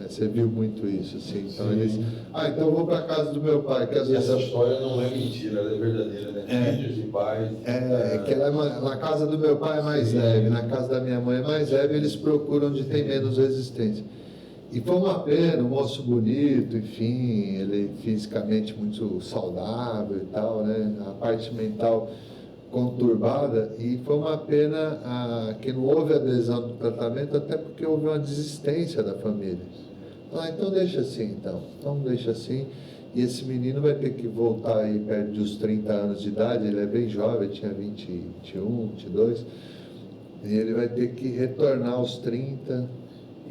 Você viu muito isso, assim. Então eles, então eu vou para a casa do meu pai, que às vezes essa história não é mentira, ela é verdadeira, né? Filhos de pais. Que ela na casa do meu pai é mais leve, na casa da minha mãe é mais leve, eles procuram onde tem menos resistência. E foi uma pena, um moço bonito, enfim, ele fisicamente muito saudável e tal, né? A parte mental conturbada, e foi uma pena que não houve adesão do tratamento, até porque houve uma desistência da família. Então deixa assim, então deixa assim, e esse menino vai ter que voltar aí perto dos 30 anos de idade, ele é bem jovem, tinha 20, 21, 22, e ele vai ter que retornar aos 30.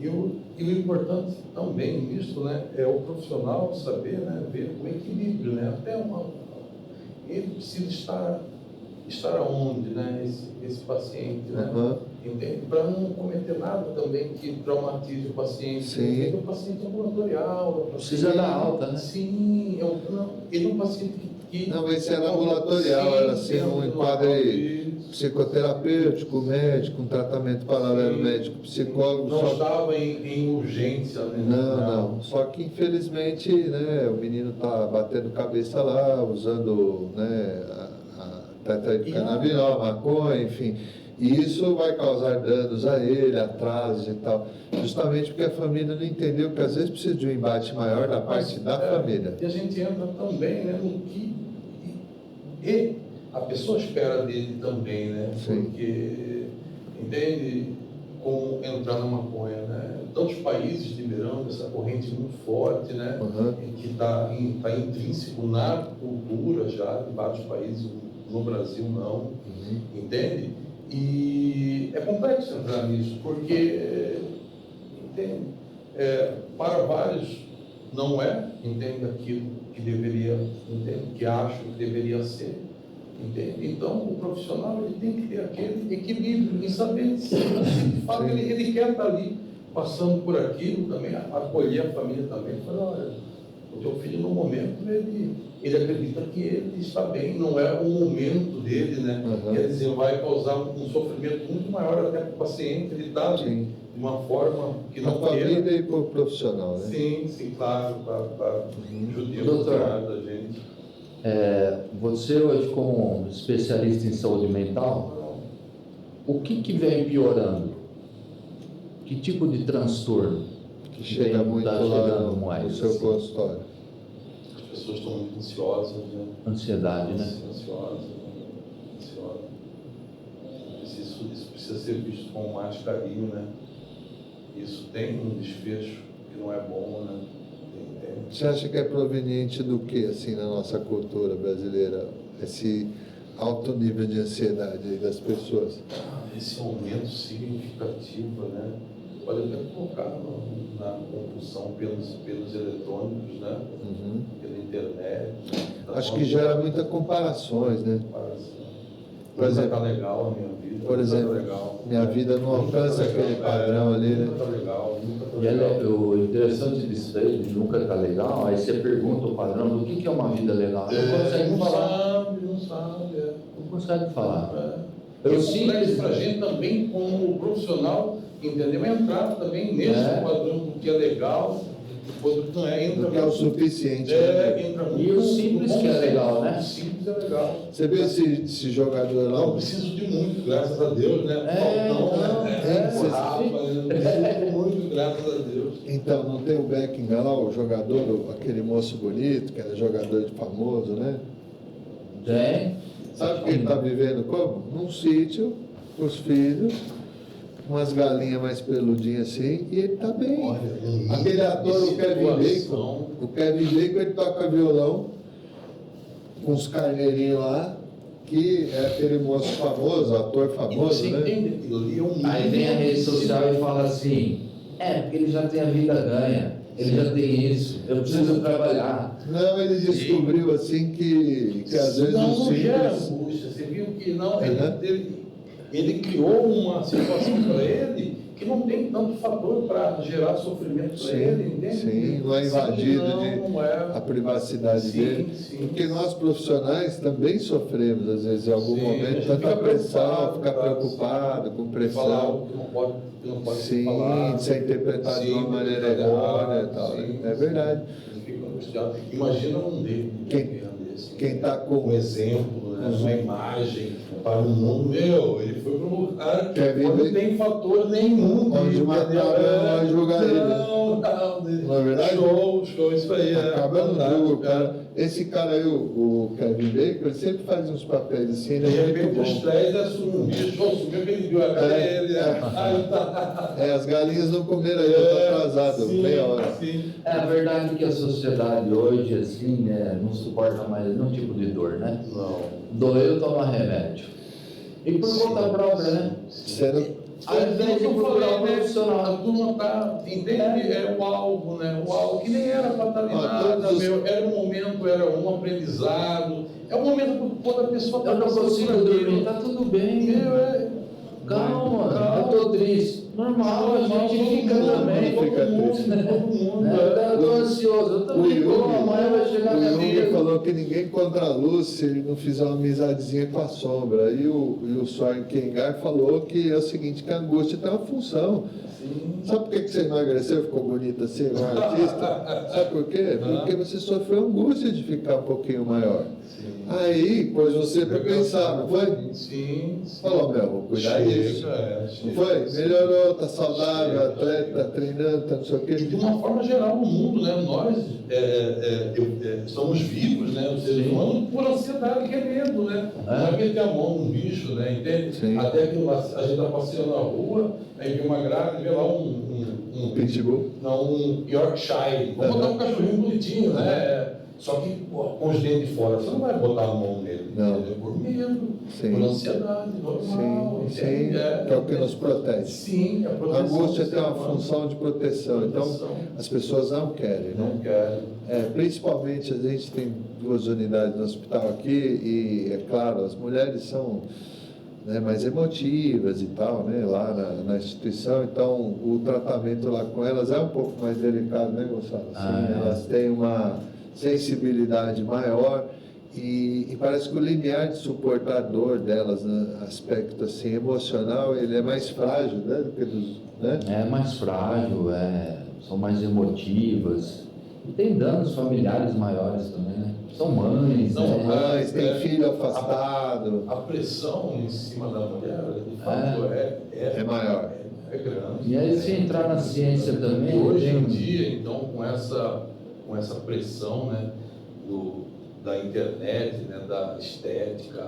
E o importante também nisso, né, é o profissional saber, né, ver o equilíbrio, né, ele precisa estar aonde, né, esse paciente, né, entende? Para não cometer nada também que traumatize o paciente. Sim. O paciente ambulatorial. Precisa dar alta, né? Sim, ele é um paciente que... Não, esse era ambulatorial, era assim, um enquadre psicoterapêutico, médico, um tratamento paralelo médico, psicólogo. Não estava em urgência, né? Não. Só que infelizmente, né, o menino está batendo cabeça lá, usando, né, a tetrahidrocannabinol, maconha, enfim. E isso vai causar danos a ele, atrasos e tal. Justamente porque a família não entendeu que às vezes precisa de um embate maior da parte da família. E a gente entra também, né, no que a pessoa espera dele também, né? Sim. Porque, entende, como entrar na maconha, né? Tantos países liberando essa corrente muito forte, né? Que está intrínseco na cultura já de vários países, no Brasil não, entende? E é complexo entrar nisso, porque, entende, para vários não é, entende, aquilo que deveria, entende, que acho que deveria ser, entende? Então, o profissional ele tem que ter aquele equilíbrio em saber se de fato ele quer estar ali, passando por aquilo também, acolher a família também, falar, olha, o teu filho no momento ele acredita que ele está bem, não é o momento dele, né? Quer dizer, vai causar um sofrimento muito maior até para o paciente, ele está de uma forma que não para a família e para o profissional, né? Sim, claro, para judia da gente. Você hoje como especialista em saúde mental, o que vem piorando? Que tipo de transtorno que chega muito lá no seu consultório? As pessoas estão muito ansiosas, né? Ansiedade, né? Ansiosas. Isso precisa ser visto com mais carinho, né? Isso tem um desfecho que não é bom, né? Você acha que é proveniente do que, assim, na nossa cultura brasileira, esse alto nível de ansiedade aí das pessoas? Esse aumento significativo, né? Pode até colocar na compulsão pelos eletrônicos, né? Pela internet. Acho que gera muitas comparações, né? Por exemplo, está legal a minha vida. Por exemplo, minha vida não alcança aquele padrão ali, né? Nunca está legal, E o interessante disso daí, de nunca está legal, aí você pergunta o padrão do que é uma vida legal. Não consegue falar. Não sabe. Não consegue falar. Eu sinto para a gente também, como profissional, entendeu? Entrar também nesse padrão do que é legal, Depois não é, entra do que é o suficiente. entra muito. E o simples que é legal, né? O simples é legal. Você vê esse jogador lá? Não preciso de muito, graças a Deus, né? Você- Rafa, eu não preciso de muito, graças a Deus. Então, não tem o Beckham lá, o jogador, aquele moço bonito, que era jogador de famoso, né? Tem. Sabe que ele está vivendo como? Num sítio, com os filhos, umas galinhas mais peludinhas assim, e ele está bem. Olha, Aquele ator, o Kevin Bacon, ele toca violão com os carneirinhos lá, que é aquele moço famoso, ator E famoso, você né? entende aquilo ali? É um Aí vem a rede social e fala assim, porque ele já tem a vida ganha, ele já tem isso, eu preciso trabalhar. Não, ele descobriu assim que às vezes não, o não gera simples... angústia. Você viu que não, Uhum. ele criou uma situação para ele que não tem tanto fator para gerar sofrimento para ele, entende? Sim, não é invadido não é. a privacidade Sim, dele. sim. Porque nós profissionais também sofremos, às vezes, em algum Sim, a momento, gente tanta fica pressão, preocupado, ficar tá? preocupado, com Falar pressão. algo que não pode ser Sim, falado. de ser interpretado de uma Sim, maneira interpretado errônea e errado, tal. sim, É verdade. Ele fica angustiado. Imagina um dele, Quem está com um exemplo, né? Uma imagem para o mundo. Ele foi para um lugar Quer ver onde bem? não tem fator nenhum. Onde uma cabra vai julgar ele. Não, Não é verdade? Show, isso aí. Acaba no fantástico, jogo, cara. Esse cara aí, o Kevin Bacon, ele sempre faz uns papéis assim, ele De é repente muito os bom. três assumiu um bicho, assumiu aquele viu a ele. Aí tá. As galinhas não comeram aí, eu tô atrasado, Sim, meia hora. sim. É a verdade que a sociedade hoje, assim, né, não suporta mais nenhum tipo de dor, né? Não. Doeu, toma remédio. E por conta própria, né? Você não- Ao invés de procurar um profissional. A turma tá, entende? É o alvo, né? O alvo que nem era para estar ali nada, todos os- meu. Era um momento, era um aprendizado. É um momento que toda pessoa Eu não passando consigo por aquilo. dormir, tá tudo bem. Meu, Calma, eu tô triste. Normal, a gente fica também. Fica triste. Todo mundo. Né? Eu tô ansioso, eu O também tô. Jung, Amanhã vai chegar minha o Jung vida. falou que ninguém contra a luz se ele não fizer uma amizadezinha com a sombra. E o Soren Kierkegaard falou que é o seguinte, que a angústia tem uma função. Sabe por que você emagreceu, ficou bonito assim, um artista? Sabe por quê? Porque você sofreu angústia de ficar um pouquinho maior. Aí, pôs você para pensar, não foi? Sim. Falou, meu, vou cuidar disso. Não foi? Melhorou, tá saudável, atleta, tá treinando, tá não sei o quê. E de uma forma geral no mundo, né? Nós somos vivos, né? Os seres humanos por ansiedade, que é medo, né? Não é meter a mão num bicho, né? Entende? Sim. Até que a gente está passeando na rua, aí vê uma grávida, vê lá um Pitbull. não, um Yorkshire. Vamos botar um cachorrinho bonitinho, né? Só que pô, com os dentes de fora, você não vai botar a mão nele. Não. Entendeu? Por medo, Sim. por ansiedade, normal. Sim, entende? que é o que nos protege. Sim, é a A proteção. angústia do tem uma ser humano. função de proteção, então Proteção. as pessoas não querem, Não né? quero. Principalmente a gente tem 2 unidades no hospital aqui e, é claro, as mulheres são, né, mais emotivas e tal, né, lá na instituição, então o tratamento lá com elas é um pouco mais delicado, né, Gonçalo? Elas têm uma sensibilidade maior e parece que o limiar de suportar dor delas, no aspecto assim, emocional, ele é mais frágil, né, do que dos, né? É mais frágil, são mais emotivas. E tem danos familiares maiores também, né? São mães, São né? Mas tem filho afastado. A pressão em cima da mulher, de fato, É maior. É grande. E aí se entrar na ciência também, E hoje em tem- dia, então, com essa pressão, né, da internet, né, da estética.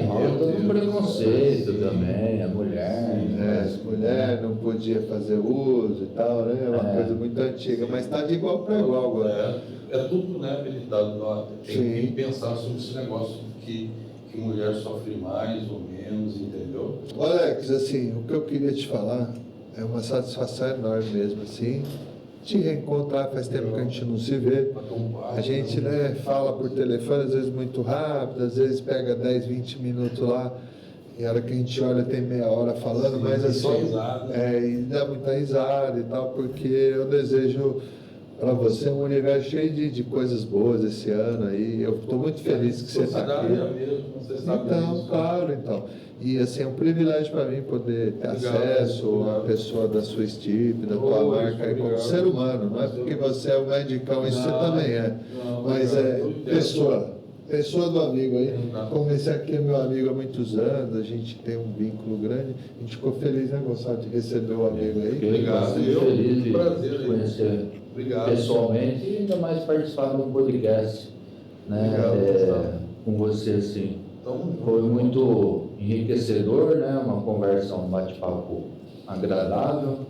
rola todo um preconceito também, a mulher. As mulheres não podia fazer uso e tal, né? É uma coisa muito antiga, mas está de igual para igual agora. É tudo, né, habilitado. Tem Sim. que pensar sobre esse negócio que mulher sofre mais ou menos, entendeu? Alex, assim, o que eu queria te falar é uma satisfação enorme mesmo, assim, te reencontrar, faz tempo que a gente não se vê. A gente, né, fala por telefone, às vezes muito rápido, às vezes pega 10, 20 minutos lá, e a hora que a gente olha tem meia hora falando, Sim, mas assim, só risada. e dá muita risada e tal, porque eu desejo para você um universo cheio de coisas boas esse ano aí. Eu estou muito feliz que você está aqui. Mesmo, você sabe Então, disso. claro, então. E assim, é um privilégio para mim poder ter acesso a uma pessoa da sua estirpe, da tua marca aí como ser humano. Não é porque você é um medicão, isso você também é. Mas é pessoa do amigo aí. Como esse aqui é meu amigo há muitos anos, a gente tem um vínculo grande. A gente ficou feliz, né, Gonçalo, de receber o amigo aí. Obrigado. Feliz de Prazer, te conhecer Obrigado. pessoalmente e ainda mais participar de um podcast, né? Obrigado, Com você, assim. Então, Foi muito enriquecedor, né? Uma conversa, um bate-papo agradável.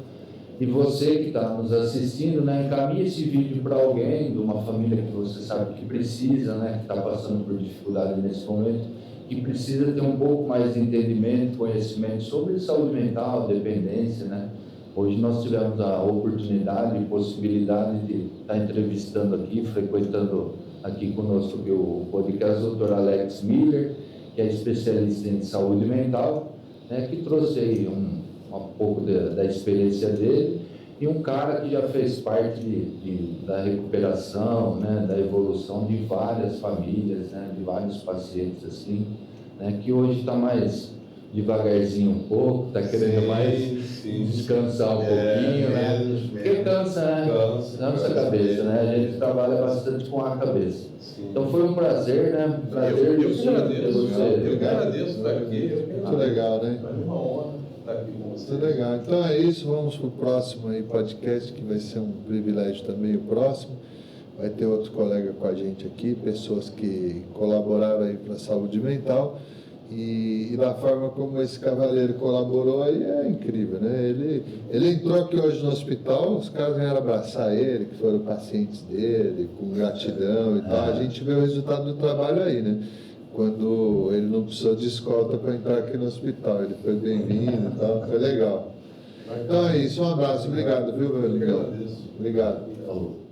E você que está nos assistindo, né? Encaminhe esse vídeo para alguém de uma família que você sabe que precisa, né? Que está passando por dificuldade nesse momento, que precisa ter um pouco mais de entendimento, conhecimento sobre saúde mental, dependência, né? Hoje nós tivemos a oportunidade e possibilidade de estar entrevistando aqui, frequentando aqui conosco o podcast do Dr. Alex Miller, que é especialista em saúde mental, né, que trouxe aí um pouco da experiência dele, e um cara que já fez parte da recuperação, né, da evolução de várias famílias, né, de vários pacientes, assim, né, que hoje está mais devagarzinho um pouco, está querendo mais descansar um pouquinho, né? Porque cansa, né? Cansa a cabeça, né? A gente trabalha bastante com a cabeça. Então foi um prazer, né? Um prazer eu que agradeço. você. Eu que agradeço estar aqui. Muito legal, né? Para mim é uma honra estar aqui com você. Muito legal. Então é isso, vamos para o próximo aí podcast, que vai ser um privilégio também o próximo. Vai ter outro colega com a gente aqui, pessoas que colaboraram aí para a saúde mental. E da forma como esse cavaleiro colaborou aí é incrível, né? Ele entrou aqui hoje no hospital, os caras vieram abraçar ele, que foram pacientes dele, com gratidão e tal. A gente vê o resultado do trabalho aí, né? Quando ele não precisou de escolta para entrar aqui no hospital, ele foi bem-vindo e tal, foi legal. Então é isso, um abraço, obrigado, viu, meu amigo? Obrigado. Falou.